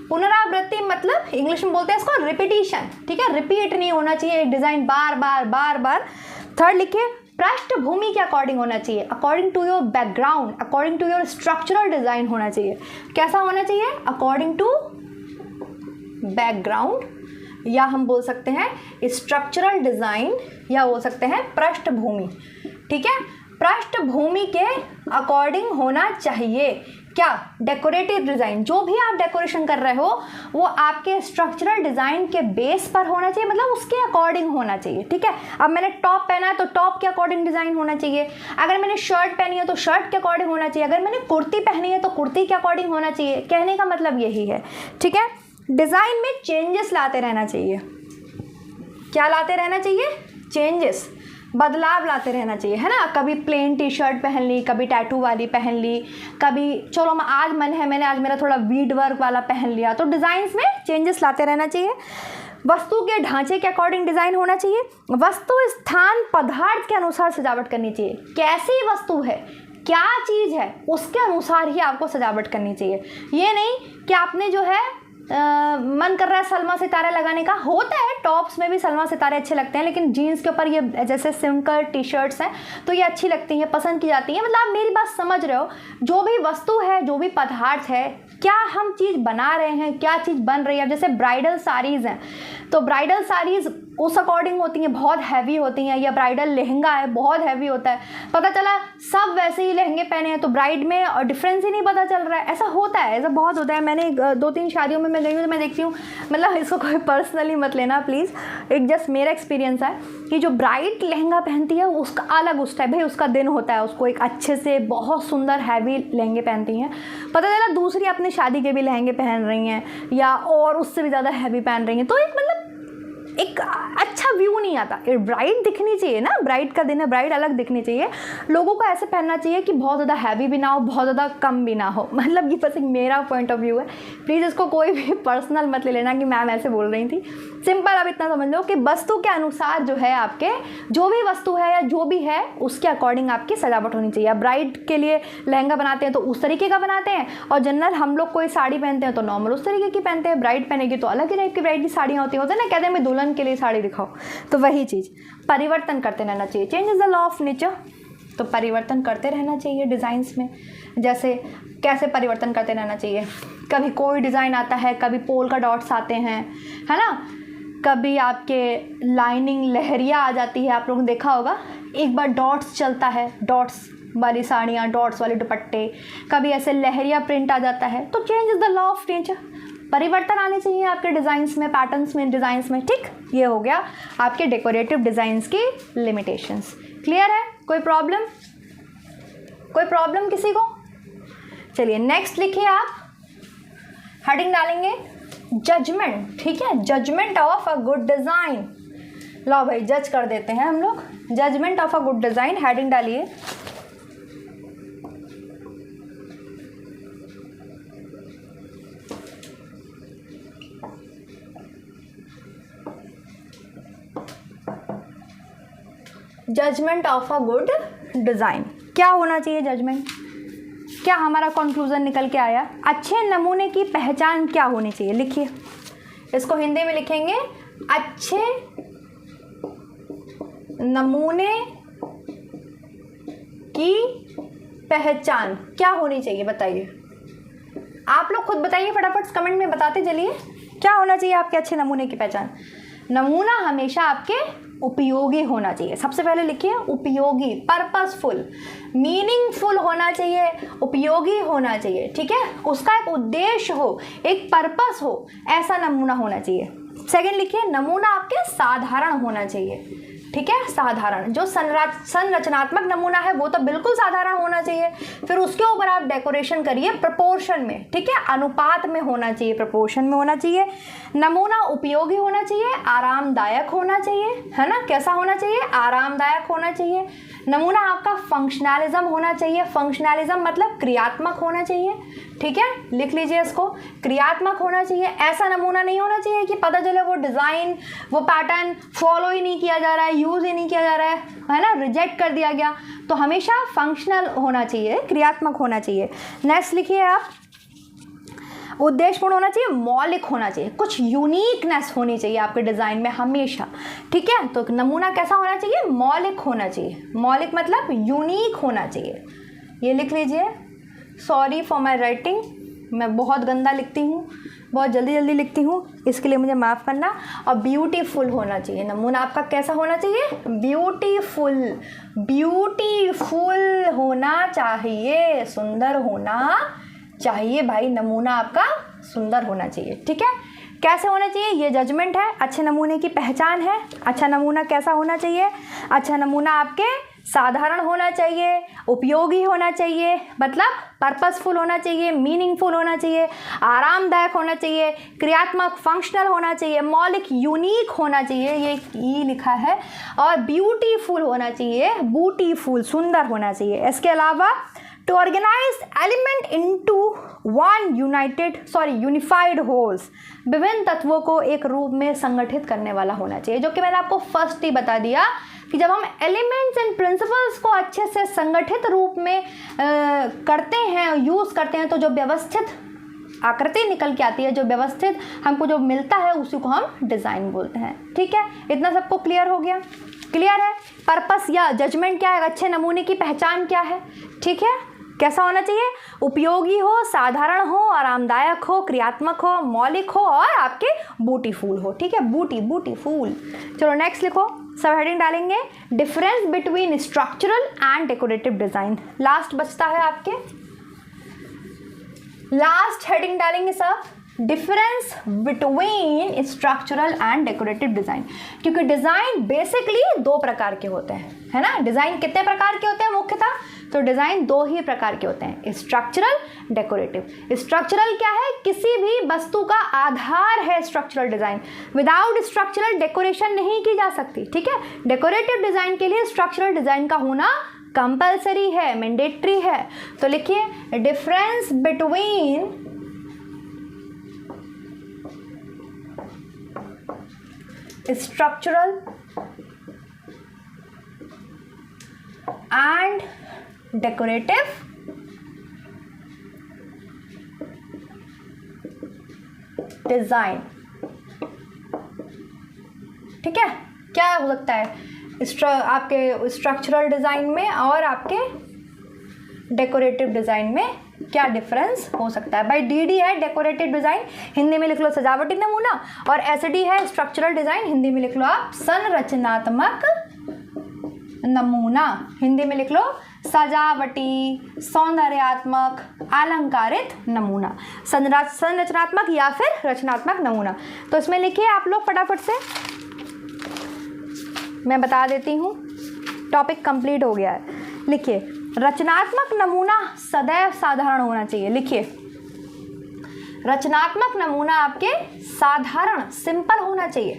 पुनरावृत्ति मतलब इंग्लिश में बोलते हैं इसको रिपीटिशन, ठीक है, रिपीट नहीं होना चाहिए एक डिज़ाइन बार बार। थर्ड लिखिए, पृष्ठभूमि के अकॉर्डिंग होना चाहिए, according to your background, according to your structural design होना चाहिए। कैसा होना चाहिए? अकॉर्डिंग टू बैकग्राउंड, या हम बोल सकते हैं स्ट्रक्चरल डिज़ाइन, या हो सकते हैं पृष्ठभूमि, ठीक है। पृष्ठभूमि के अकॉर्डिंग होना चाहिए। क्या? डेकोरेटिव डिज़ाइन, जो भी आप डेकोरेशन कर रहे हो वो आपके स्ट्रक्चरल डिज़ाइन के बेस पर होना चाहिए, मतलब उसके अकॉर्डिंग होना चाहिए, ठीक है। अब मैंने टॉप पहना है तो टॉप के अकॉर्डिंग डिज़ाइन होना चाहिए, अगर मैंने शर्ट पहनी है तो शर्ट के अकॉर्डिंग होना चाहिए, अगर मैंने कुर्ती पहनी है तो कुर्ती के अकॉर्डिंग होना चाहिए। कहने का मतलब यही है, ठीक है। डिज़ाइन में चेंजेस लाते रहना चाहिए। क्या लाते रहना चाहिए? चेंजेस। बदलाव लाते रहना चाहिए, है ना। कभी प्लेन टी शर्ट पहन ली, कभी टैटू वाली पहन ली, कभी चलो आज मन है मैंने आज मेरा थोड़ा बीड वर्क वाला पहन लिया। तो डिज़ाइंस में चेंजेस लाते रहना चाहिए। वस्तु के ढांचे के अकॉर्डिंग डिज़ाइन होना चाहिए। वस्तु स्थान पदार्थ के अनुसार सजावट करनी चाहिए। कैसी वस्तु है, क्या चीज़ है, उसके अनुसार ही आपको सजावट करनी चाहिए। ये नहीं कि आपने जो है मन कर रहा है सलमा सितारे लगाने का, होता है टॉप्स में भी सलमा सितारे अच्छे लगते हैं, लेकिन जीन्स के ऊपर ये जैसे सिंपल टी शर्ट्स हैं तो ये अच्छी लगती हैं, पसंद की जाती हैं। मतलब आप मेरी बात समझ रहे हो। जो भी वस्तु है, जो भी पदार्थ है, क्या हम चीज़ बना रहे हैं, क्या चीज़ बन रही है। जैसे ब्राइडल साड़ीज़ हैं तो ब्राइडल साड़ीज़ उस अकॉर्डिंग होती हैं, बहुत हैवी होती हैं, या ब्राइडल लहंगा है बहुत हैवी होता है, पता चला सब वैसे ही लहंगे पहने हैं तो ब्राइड में डिफरेंस ही नहीं पता चल रहा है। ऐसा होता है, ऐसा बहुत होता है। मैंने 2-3 शादियों में मैं गई हूँ तो मैं देखती हूँ, मतलब इसको कोई पर्सनली मत लेना प्लीज़, एक जस्ट मेरा एक्सपीरियंस है कि जो ब्राइड लहंगा पहनती है उसका अलग उस टाइप, भाई उसका दिन होता है, उसको एक अच्छे से बहुत सुंदर हैवी लहंगे पहनती हैं, पता चला दूसरी अपने शादी के भी लहंगे पहन रही हैं या और उससे भी ज़्यादा हैवी पहन रही हैं। तो एक मतलब एक अच्छा व्यू नहीं आता। ब्राइड दिखनी चाहिए ना, ब्राइड का दिन है, ब्राइड अलग दिखनी चाहिए। लोगों को ऐसे पहनना चाहिए कि बहुत ज़्यादा हैवी भी ना हो, बहुत ज़्यादा कम भी ना हो। मतलब ये बस एक मेरा पॉइंट ऑफ व्यू है, प्लीज़ इसको कोई भी पर्सनल मत ले लेना कि मैम ऐसे बोल रही थी। सिंपल आप इतना समझ लो कि वस्तु के अनुसार जो है आपके जो भी वस्तु है या जो भी है उसके अकॉर्डिंग आपकी सजावट होनी चाहिए। ब्राइड के लिए लहंगा बनाते हैं तो उस तरीके का बनाते हैं, और जनरल हम लोग कोई साड़ी पहनते हैं तो नॉर्मल उस तरीके की पहनते हैं। ब्राइड पहनेगी तो अलग ही टाइप की ब्राइड की साड़ियाँ होती है ना, कहते हैं मैं दुल्हन के लिए साड़ी दिखाओ। तो वही चीज़ परिवर्तन करते रहना चाहिए। Change is the law of nature. तो परिवर्तन करते रहना चाहिए डिज़ाइंस में। जैसे कैसे परिवर्तन करते रहना चाहिए, कभी कोई डिज़ाइन आता है, कभी पोल का डॉट्स आते हैं, है ना, कभी आपके लाइनिंग लहरिया आ जाती है, आप लोगों ने देखा होगा। एक बार डॉट्स चलता है, डॉट्स वाली साड़ियाँ, डॉट्स वाले दुपट्टे, कभी ऐसे लहरिया प्रिंट आ जाता है। तो change is the law of nature. परिवर्तन आने चाहिए आपके डिज़ाइंस में, पैटर्न्स में, डिज़ाइंस में। ठीक, ये हो गया आपके डेकोरेटिव डिज़ाइंस की लिमिटेशंस। क्लियर है? कोई प्रॉब्लम? कोई प्रॉब्लम किसी को? चलिए नेक्स्ट लिखिए आप, हेडिंग डालेंगे जजमेंट। ठीक है, judgment of a good design. लो भाई जज कर देते हैं हम लोग, judgment of a good design. Heading डालिए judgment of a good design. क्या होना चाहिए जजमेंट? क्या हमारा कंक्लूजन निकल के आया? अच्छे नमूने की पहचान क्या होनी चाहिए? लिखिए, इसको हिंदी में लिखेंगे, अच्छे नमूने की पहचान क्या होनी चाहिए? बताइए, आप लोग खुद बताइए फटाफट, कमेंट में बताते चलिए क्या होना चाहिए आपके अच्छे नमूने की पहचान। नमूना हमेशा आपके उपयोगी होना चाहिए। सबसे पहले लिखिए उपयोगी, पर्पसफुल, मीनिंगफुल होना चाहिए, उपयोगी होना चाहिए। ठीक है, उसका एक उद्देश्य हो, एक पर्पस हो, ऐसा नमूना होना चाहिए। सेकंड लिखिए नमूना आपके साधारण होना चाहिए। ठीक है, साधारण। जो संरचनात्मक नमूना है वो तो बिल्कुल साधारण होना चाहिए, फिर उसके ऊपर आप डेकोरेशन करिए प्रोपोर्शन में। ठीक है, अनुपात में होना चाहिए, प्रोपोर्शन में होना चाहिए। नमूना उपयोगी होना चाहिए, आरामदायक होना चाहिए, है ना। कैसा होना चाहिए? आरामदायक होना चाहिए। नमूना आपका फंक्शनलिज्म होना चाहिए। फंक्शनलिज्म मतलब क्रियात्मक होना चाहिए। ठीक है, लिख लीजिए इसको, क्रियात्मक होना चाहिए। ऐसा नमूना नहीं होना चाहिए कि पता चले वो डिज़ाइन, वो पैटर्न फॉलो ही नहीं किया जा रहा है, यूज़ ही नहीं किया जा रहा है ना, रिजेक्ट कर दिया गया। तो हमेशा फंक्शनल होना चाहिए, क्रियात्मक होना चाहिए। नेक्स्ट लिखिए आप, उद्देश्यपूर्ण होना चाहिए, मौलिक होना चाहिए, कुछ यूनिकनेस होनी चाहिए आपके डिज़ाइन में हमेशा। ठीक है, तो नमूना कैसा होना चाहिए? मौलिक होना चाहिए। मौलिक मतलब यूनिक होना चाहिए। ये लिख लीजिए। सॉरी फॉर माई राइटिंग, मैं बहुत गंदा लिखती हूँ, बहुत जल्दी जल्दी लिखती हूँ, इसके लिए मुझे माफ़ करना। और ब्यूटीफुल होना चाहिए। नमूना आपका कैसा होना चाहिए? ब्यूटीफुल, ब्यूटीफुल होना चाहिए, सुंदर होना चाहिए भाई। नमूना आपका सुंदर होना चाहिए। ठीक है, कैसे होना चाहिए, ये जजमेंट है, अच्छे नमूने की पहचान है। अच्छा नमूना कैसा होना चाहिए, अच्छा नमूना आपके साधारण होना चाहिए, उपयोगी होना चाहिए, मतलब पर्पसफुल होना चाहिए, मीनिंगफुल होना चाहिए, आरामदायक होना चाहिए, क्रियात्मक फंक्शनल होना चाहिए, मौलिक यूनिक होना चाहिए, ये ई लिखा है, और ब्यूटीफुल होना चाहिए, ब्यूटीफुल सुंदर होना चाहिए। इसके अलावा to organise element into one unified wholes, विभिन्न तत्वों को एक रूप में संगठित करने वाला होना चाहिए, जो कि मैंने आपको फर्स्ट ही बता दिया कि जब हम एलिमेंट्स एंड प्रिंसिपल्स को अच्छे से संगठित रूप में करते हैं, यूज़ करते हैं, तो जो व्यवस्थित आकृति निकल के आती है, जो व्यवस्थित हमको जो मिलता है, उसी को हम डिज़ाइन बोलते हैं। ठीक है, इतना सबको क्लियर हो गया? क्लियर है? पर्पस या जजमेंट क्या है, अच्छे नमूने की पहचान क्या है? ठीक है, कैसा होना चाहिए, उपयोगी हो, साधारण हो, आरामदायक हो, क्रियात्मक हो, मौलिक हो और आपके ब्यूटीफुल हो। ठीक है, ब्यूटीफुल। चलो नेक्स्ट लिखो, सब हेडिंग डालेंगे, difference between structural and decorative design. Last बचता है आपके, लास्ट हेडिंग डालेंगे सब, difference between structural and decorative design, क्योंकि डिजाइन बेसिकली दो प्रकार के होते हैं, है ना। डिजाइन कितने प्रकार के होते हैं मुख्यतः, तो डिजाइन दो ही प्रकार के होते हैं, स्ट्रक्चरल, डेकोरेटिव। स्ट्रक्चरल क्या है, किसी भी वस्तु का आधार है structural design, without structural decoration नहीं की जा सकती। ठीक है, डेकोरेटिव डिजाइन के लिए स्ट्रक्चरल डिजाइन का होना कंपलसरी है, मैंडेटरी है। तो लिखिए, difference between structural and decorative design. ठीक है, क्या हो सकता है आपके स्ट्रक्चरल डिजाइन में और आपके डेकोरेटिव डिजाइन में क्या डिफरेंस हो सकता है? भाई डीडी है डेकोरेटिव डिजाइन, हिंदी में लिख लो सजावटी नमूना, और एसडी है स्ट्रक्चरल डिजाइन, हिंदी में लिख लो आप संरचनात्मक नमूना, हिंदी में लिख लो सजावटी, सौंदर्यात्मक, अलंकारित नमूना, संरचनात्मक या फिर रचनात्मक नमूना। तो इसमें लिखिए आप लोग फटाफट से, मैं बता देती हूँ, टॉपिक कंप्लीट हो गया है। लिखिए, रचनात्मक नमूना सदैव साधारण होना चाहिए। लिखिए, रचनात्मक नमूना आपके साधारण, सिंपल होना चाहिए।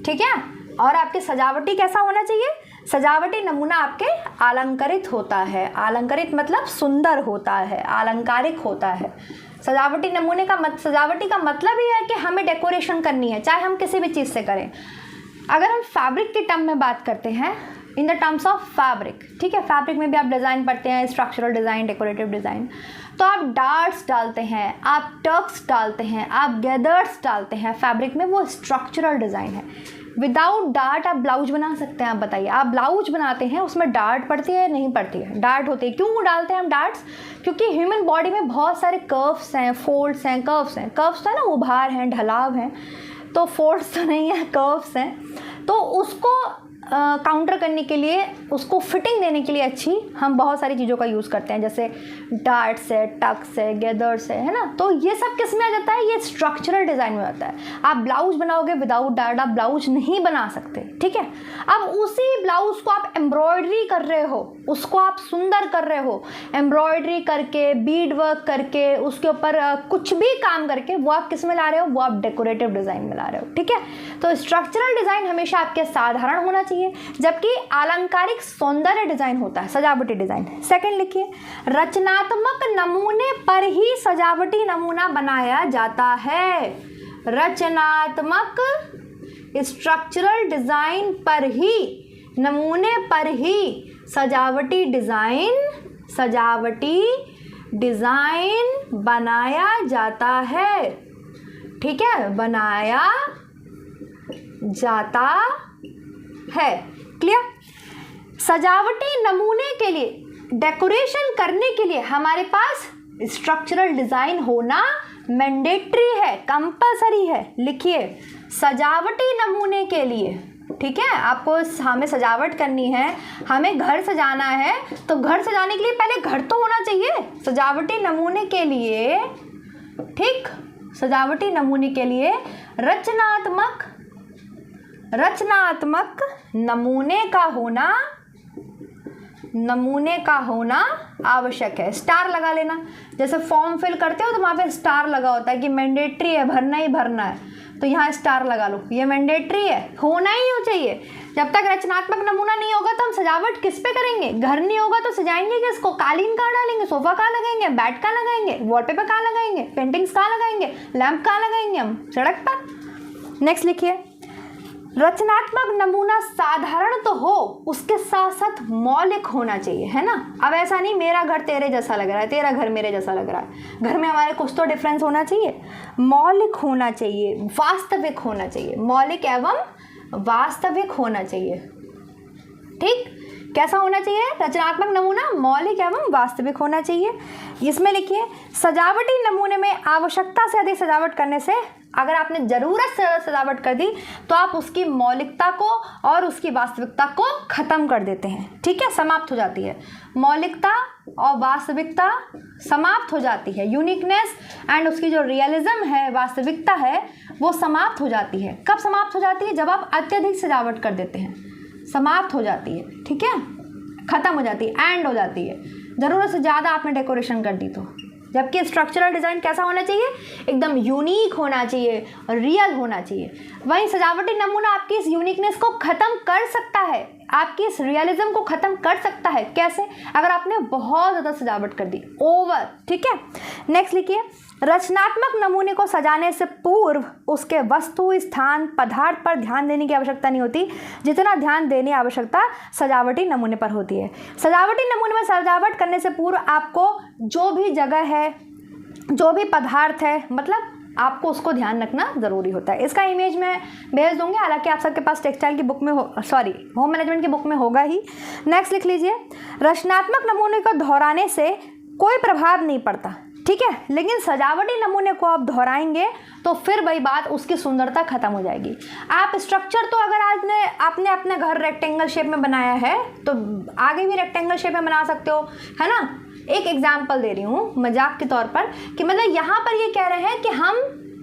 ठीक है, और आपके सजावटी कैसा होना चाहिए, सजावटी नमूना आपके अलंकारित होता है। अलंकारित मतलब सुंदर होता है, अलंकारिक होता है। सजावटी नमूने का सजावटी का मतलब ही है कि हमें डेकोरेशन करनी है, चाहे हम किसी भी चीज़ से करें। अगर हम फैब्रिक के टर्म में बात करते हैं, in the terms of fabric, ठीक है, फैब्रिक में भी आप डिज़ाइन पढ़ते हैं, स्ट्रक्चरल डिज़ाइन, डेकोरेटिव डिज़ाइन, तो आप डार्ट्स डालते हैं, आप टक्स डालते हैं, आप गैदर्स डालते हैं फैब्रिक में, वो स्ट्रक्चरल डिज़ाइन है। विदाउट डार्ट आप ब्लाउज बना सकते हैं? आप बताइए, आप ब्लाउज बनाते हैं उसमें डार्ट पड़ती है, नहीं पड़ती है? डार्ट होती है। क्यों डालते हैं हम डार्ट्स? क्योंकि ह्यूमन बॉडी में बहुत सारे कर्व्स हैं, फोल्ड्स हैं, कर्व्स हैं। कर्व्स तो है ना, उभार हैं, ढलाव हैं, तो फोल्ड्स तो नहीं है, कर्व्स हैं। तो उसको काउंटर करने के लिए, उसको फिटिंग देने के लिए अच्छी, हम बहुत सारी चीज़ों का यूज़ करते हैं, जैसे डार्ट्स है, टक्स है, गैदर्स है ना। तो ये सब किस में आ जाता है? ये स्ट्रक्चरल डिज़ाइन में आता है। आप ब्लाउज बनाओगे विदाउट डार्ट, आप ब्लाउज नहीं बना सकते। ठीक है, अब उसी ब्लाउज को आप एम्ब्रॉयडरी कर रहे हो, उसको आप सुंदर कर रहे हो, एम्ब्रॉयडरी करके, बीड वर्क करके, उसके ऊपर कुछ भी काम करके, वो आप किस में ला रहे हो? वो आप डेकोरेटिव डिज़ाइन में ला रहे हो। ठीक है, तो स्ट्रक्चरल डिज़ाइन हमेशा आपके साधारण होना चाहिए, जबकि अलंकारिक सौंदर्य डिजाइन होता है, सजावटी डिजाइन। सेकंड लिखिए, रचनात्मक नमूने पर ही सजावटी नमूना बनाया जाता है। रचनात्मक स्ट्रक्चरल डिजाइन पर ही, नमूने पर ही सजावटी डिजाइन बनाया जाता है। ठीक है, बनाया जाता है। क्लियर? सजावटी नमूने के लिए, डेकोरेशन करने के लिए हमारे पास स्ट्रक्चरल डिजाइन होना मैंडेटरी है, कंपलसरी है। लिखिए, सजावटी नमूने के लिए, ठीक है, आपको हमें सजावट करनी है, हमें घर सजाना है, तो घर सजाने के लिए पहले घर तो होना चाहिए। सजावटी नमूने के लिए, ठीक, सजावटी नमूने के लिए रचनात्मक नमूने का होना आवश्यक है। स्टार लगा लेना, जैसे फॉर्म फिल करते हो तो वहाँ पे स्टार लगा होता है कि मैंडेटरी है, भरना ही भरना है, तो यहाँ स्टार लगा लो, ये मैंडेटरी है, होना ही हो चाहिए। जब तक रचनात्मक नमूना नहीं होगा तो हम सजावट किस पे करेंगे? घर नहीं होगा तो सजाएंगे किसको? कालीन कहाँ डालेंगे? सोफा कहाँ लगाएंगे? बेड कहाँ लगाएंगे? वॉलपेपर कहाँ लगाएंगे? पेंटिंग्स कहाँ लगाएंगे? लैंप कहाँ लगाएंगे? हम सड़क पर। नेक्स्ट लिखिए, रचनात्मक नमूना साधारण तो हो, उसके साथ साथ मौलिक होना चाहिए, है ना। अब ऐसा नहीं मेरा घर तेरे जैसा लग रहा है, तेरा घर मेरे जैसा लग रहा है, घर में हमारे कुछ तो डिफरेंस होना चाहिए। मौलिक होना चाहिए, वास्तविक होना चाहिए, मौलिक एवं वास्तविक होना चाहिए। ठीक, कैसा होना चाहिए रचनात्मक नमूना? मौलिक एवं वास्तविक होना चाहिए। इसमें लिखिए, सजावटी नमूने में आवश्यकता से अधिक सजावट करने से, अगर आपने ज़रूरत से ज़्यादा सजावट कर दी तो आप उसकी मौलिकता को और उसकी वास्तविकता को ख़त्म कर देते हैं। ठीक है, समाप्त हो जाती है, मौलिकता और वास्तविकता समाप्त हो जाती है। यूनिकनेस एंड उसकी जो रियलिज्म है, वास्तविकता है, वो समाप्त हो जाती है। कब समाप्त हो जाती है? जब आप अत्यधिक सजावट कर देते हैं, समाप्त हो जाती है। ठीक है, ख़त्म हो जाती है, एंड हो जाती है। ज़रूरत से ज़्यादा आपने डेकोरेशन कर दी तो। जबकि स्ट्रक्चरल डिज़ाइन कैसा होना चाहिए? एकदम यूनिक होना चाहिए और रियल होना चाहिए। वहीं सजावटी नमूना आपकी इस यूनिकनेस को ख़त्म कर सकता है, आपकी इस रियलिज्म को ख़त्म कर सकता है। कैसे? अगर आपने बहुत ज़्यादा सजावट कर दी, ओवर। ठीक है, नेक्स्ट लिखिए, रचनात्मक नमूने को सजाने से पूर्व उसके वस्तु, स्थान, पदार्थ पर ध्यान देने की आवश्यकता नहीं होती जितना ध्यान देने की आवश्यकता सजावटी नमूने पर होती है। सजावटी नमूने में सजावट करने से पूर्व आपको जो भी जगह है, जो भी पदार्थ है, मतलब आपको उसको ध्यान रखना ज़रूरी होता है। इसका इमेज मैं भेज दूंगी, हालांकि आप सबके पास टेक्सटाइल की बुक में होम मैनेजमेंट की बुक में होगा ही। नेक्स्ट लिख लीजिए, रचनात्मक नमूने को दोहराने से कोई प्रभाव नहीं पड़ता। ठीक है, लेकिन सजावटी नमूने को आप दोहराएंगे तो फिर वही बात, उसकी सुंदरता खत्म हो जाएगी। आप स्ट्रक्चर तो अगर आपने अपने घर रेक्टेंगल शेप में बनाया है तो आगे भी रेक्टेंगल शेप में बना सकते हो, है ना। एक एग्जाम्पल दे रही हूँ मजाक के तौर पर कि मतलब यहाँ पर ये कह रहे हैं कि हम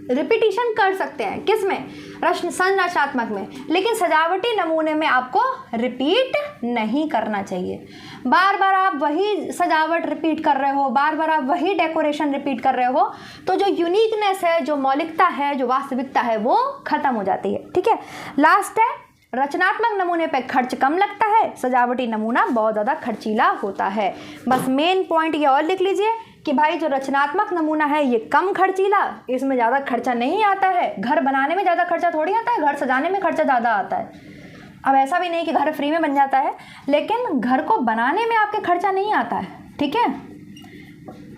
रिपीटिशन कर सकते हैं, किस में? संरचनात्मक में, लेकिन सजावटी नमूने में आपको रिपीट नहीं करना चाहिए। बार बार आप वही सजावट रिपीट कर रहे हो, बार बार आप वही डेकोरेशन रिपीट कर रहे हो, तो जो यूनिकनेस है, जो मौलिकता है, जो वास्तविकता है, वो खत्म हो जाती है। ठीक है, लास्ट है, रचनात्मक नमूने पे खर्च कम लगता है, सजावटी नमूना बहुत ज़्यादा खर्चीला होता है। बस मेन पॉइंट ये और लिख लीजिए कि भाई जो रचनात्मक नमूना है ये कम खर्चीला, इसमें ज़्यादा खर्चा नहीं आता है। घर बनाने में ज़्यादा खर्चा थोड़ी आता है, घर सजाने में खर्चा ज़्यादा आता है। अब ऐसा भी नहीं कि घर फ्री में बन जाता है, लेकिन घर को बनाने में आपके खर्चा नहीं आता है। ठीक है,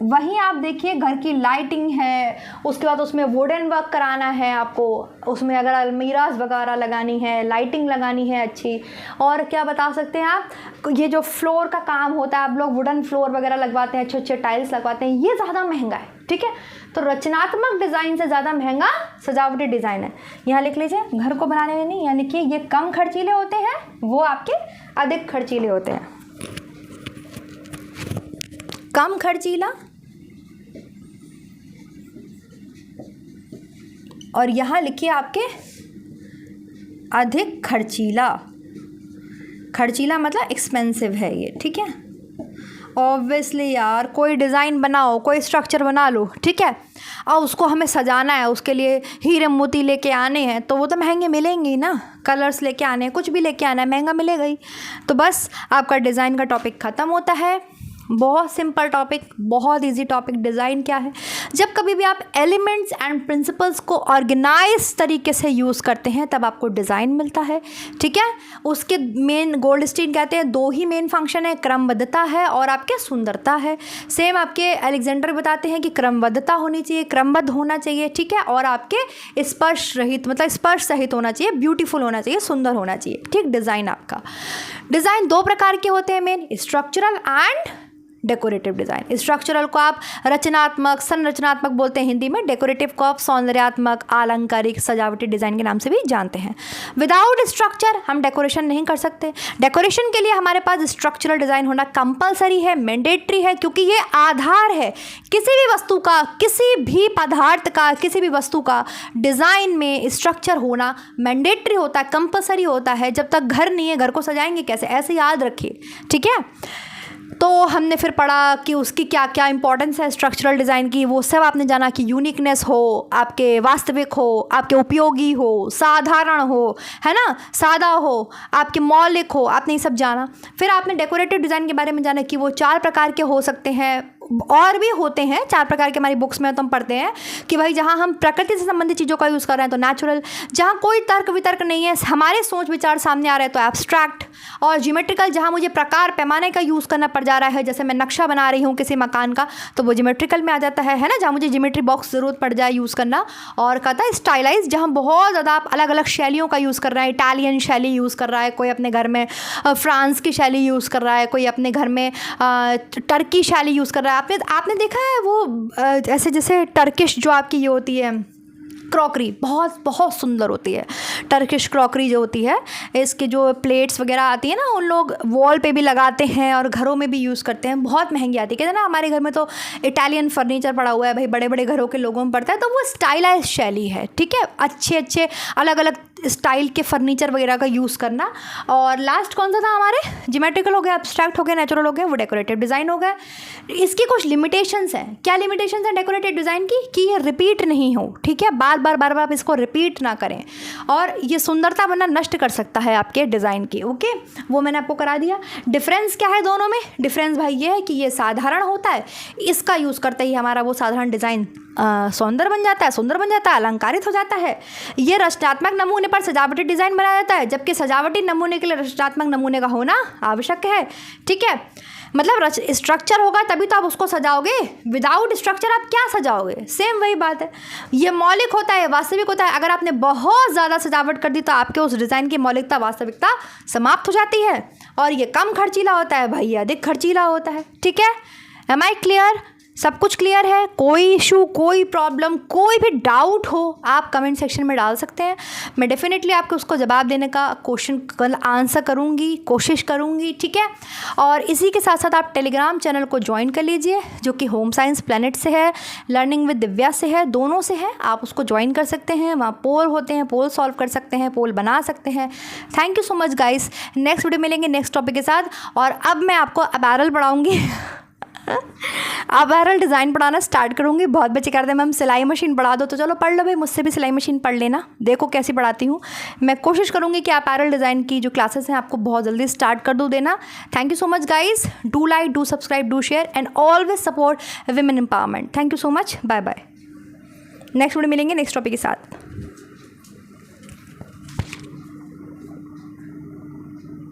वहीं आप देखिए घर की लाइटिंग है, उसके बाद उसमें वुडन वर्क कराना है आपको, उसमें अगर अलमीराज वगैरह लगानी है, लाइटिंग लगानी है अच्छी, और क्या बता सकते हैं आप, ये जो फ्लोर का काम होता है, आप लोग वुडन फ्लोर वगैरह लगवाते हैं, अच्छे अच्छे टाइल्स लगवाते हैं, ये ज़्यादा महंगा है। ठीक है, तो रचनात्मक डिज़ाइन से ज़्यादा महंगा सजावटी डिज़ाइन है। यहाँ लिख लीजिए, घर को बनाने में नहीं, यानी कि ये कम खर्चीले होते हैं, वो आपके अधिक खर्चीले होते हैं। कम खर्चीला और यहाँ लिखिए आपके अधिक खर्चीला। खर्चीला मतलब एक्सपेंसिव है ये। ठीक है, ऑब्वियसली यार कोई डिज़ाइन बनाओ, कोई स्ट्रक्चर बना लो, ठीक है, और उसको हमें सजाना है, उसके लिए हीरे मोती लेके आने हैं, तो वो तो महंगे मिलेंगे ही ना। कलर्स लेके आने हैं, कुछ भी लेके आना है, महंगा मिलेगा ही। तो बस आपका डिज़ाइन का टॉपिक ख़त्म होता है। बहुत सिंपल टॉपिक, बहुत इजी टॉपिक। डिज़ाइन क्या है? जब कभी भी आप एलिमेंट्स एंड प्रिंसिपल्स को ऑर्गेनाइज तरीके से यूज़ करते हैं तब आपको डिज़ाइन मिलता है। ठीक है, उसके मेन गोल्डस्टीन कहते हैं दो ही मेन फंक्शन है, क्रमबद्धता है और आपके सुंदरता है। सेम आपके अलेक्जेंडर बताते हैं कि क्रमबद्धता होनी चाहिए, क्रमबद्ध होना चाहिए। ठीक है, और आपके स्पर्श रहित मतलब स्पर्श सहित होना चाहिए, ब्यूटीफुल होना चाहिए, सुंदर होना चाहिए। ठीक, डिज़ाइन आपका डिज़ाइन दो प्रकार के होते हैं main, structural and decorative design. Structural को आप रचनात्मक, संरचनात्मक बोलते हैं हिंदी में। डेकोरेटिव को आप सौंदर्यात्मक, आलंकारिक, सजावटी डिज़ाइन के नाम से भी जानते हैं। विदाउट स्ट्रक्चर हम डेकोरेशन नहीं कर सकते। डेकोरेशन के लिए हमारे पास स्ट्रक्चरल डिज़ाइन होना कंपलसरी है, मैंडेटरी है, क्योंकि ये आधार है किसी भी वस्तु का, किसी भी पदार्थ का, किसी भी वस्तु का डिज़ाइन में स्ट्रक्चर होना मैंडेटरी होता है, कंपलसरी होता है। जब तक घर नहीं है, घर को सजाएंगे कैसे? ऐसे याद रखिए, ठीक है। तो हमने फिर पढ़ा कि उसकी क्या क्या इंपॉर्टेंस है स्ट्रक्चरल डिज़ाइन की, वो सब आपने जाना कि यूनिकनेस हो, आपके वास्तविक हो, आपके उपयोगी हो, साधारण हो, है ना, सादा हो, आपके मौलिक हो, आपने ये सब जाना। फिर आपने डेकोरेटिव डिज़ाइन के बारे में जाना कि वो 4 प्रकार के हो सकते हैं, और भी होते हैं 4 प्रकार के। हमारी बुक्स में तो हम पढ़ते हैं कि भाई जहाँ हम प्रकृति से संबंधित चीज़ों का यूज़ कर रहे हैं तो नेचुरल, जहाँ कोई तर्क वितर्क नहीं है, हमारे सोच विचार सामने आ रहे हैं तो एब्स्ट्रैक्ट, और ज्योमेट्रिकल जहाँ मुझे प्रकार पैमाने का यूज़ करना पड़ जा रहा है, जैसे मैं नक्शा बना रही हूँ किसी मकान का तो वो ज्योमेट्रिकल में आ जाता है ना, जहाँ मुझे ज्योमेट्री बॉक्स ज़रूरत पड़ जाए यूज़ करना। और कहता है स्टाइलाइज, जहाँ बहुत ज़्यादा आप अलग अलग शैलियों का यूज़ कर रहा है, इटालियन शैली यूज़ कर रहा है, कोई अपने घर में फ्रांस की शैली यूज़ कर रहा है, कोई अपने घर में टर्की शैली यूज़ कर रहा है। आपने देखा है वो ऐसे जैसे टर्किश जो आपकी ये होती है क्रॉकरी, बहुत बहुत सुंदर होती है टर्किश क्रॉकरी जो होती है, इसके जो प्लेट्स वगैरह आती है ना, उन लोग वॉल पे भी लगाते हैं और घरों में भी यूज़ करते हैं, बहुत महंगी आती है। कहते हैं ना हमारे घर में तो इटालियन फर्नीचर पड़ा हुआ है भाई, बड़े बड़े घरों के लोगों में पड़ता है, तो वो स्टाइलाइज शैली है, ठीक है। अच्छे अच्छे अलग अलग स्टाइल के फर्नीचर वगैरह का यूज़ करना। और लास्ट कौन सा था हमारे? ज्योमेट्रिकल हो गया, एब्स्ट्रैक्ट हो गया, नेचुरल हो गया, वो डेकोरेटिव डिज़ाइन हो गया। इसकी कुछ लिमिटेशंस हैं। क्या लिमिटेशंस हैं डेकोरेटिव डिज़ाइन की? कि ये रिपीट नहीं हो, ठीक है, बार बार आप इसको रिपीट ना करें, और ये सुंदरता वरना नष्ट कर सकता है आपके डिज़ाइन की। ओके, वो मैंने आपको करा दिया। डिफरेंस क्या है दोनों में? डिफरेंस भाई ये है कि ये साधारण होता है, इसका यूज़ करते ही हमारा वो साधारण डिज़ाइन सुंदर बन जाता है, सुंदर बन जाता है, अलंकारित हो जाता है। ये रचनात्मक नमूने पर सजावटी डिज़ाइन बनाया जाता है, जबकि सजावटी नमूने के लिए रचनात्मक नमूने का होना आवश्यक है, ठीक है। मतलब स्ट्रक्चर होगा तभी तो आप उसको सजाओगे, विदाउट स्ट्रक्चर आप क्या सजाओगे? सेम वही बात है। ये मौलिक होता है, वास्तविक होता है। अगर आपने बहुत ज़्यादा सजावट कर दी तो आपके उस डिज़ाइन की मौलिकता, वास्तविकता समाप्त हो जाती है। और ये कम खर्चीला होता है भाई, अधिक खर्चीला होता है, ठीक है। Am I clear? सब कुछ क्लियर है? कोई इशू, कोई प्रॉब्लम, कोई भी डाउट हो आप कमेंट सेक्शन में डाल सकते हैं। मैं डेफिनेटली आपको उसको जवाब देने का क्वेश्चन कल आंसर करूँगी, कोशिश करूँगी, ठीक है। और इसी के साथ साथ आप टेलीग्राम चैनल को ज्वाइन कर लीजिए, जो कि होम साइंस प्लैनेट से है, लर्निंग विद दिव्या से है, दोनों से है। आप उसको ज्वाइन कर सकते हैं, वहाँ पोल होते हैं, पोल सॉल्व कर सकते हैं, पोल बना सकते हैं। Thank you so much guys. Next video मिलेंगे नेक्स्ट टॉपिक के साथ। और अब मैं आपको अपैरल पढ़ाऊँगी अपैरल डिज़ाइन पढ़ाना स्टार्ट करूँगी। बहुत बच्चे कहते हैं मैम सिलाई मशीन पढ़ा दो, तो चलो पढ़ लो भाई, मुझसे भी सिलाई मशीन पढ़ लेना, देखो कैसी पढ़ाती हूँ। मैं कोशिश करूँगी कि अपैरल डिज़ाइन की जो क्लासेस हैं आपको बहुत जल्दी स्टार्ट कर दूँ देना। Thank you so much guys. Do like, do subscribe, do share and always support women empowerment. Thank you so much. Bye bye. Next video मिलेंगे नेक्स्ट टॉपिक के साथ।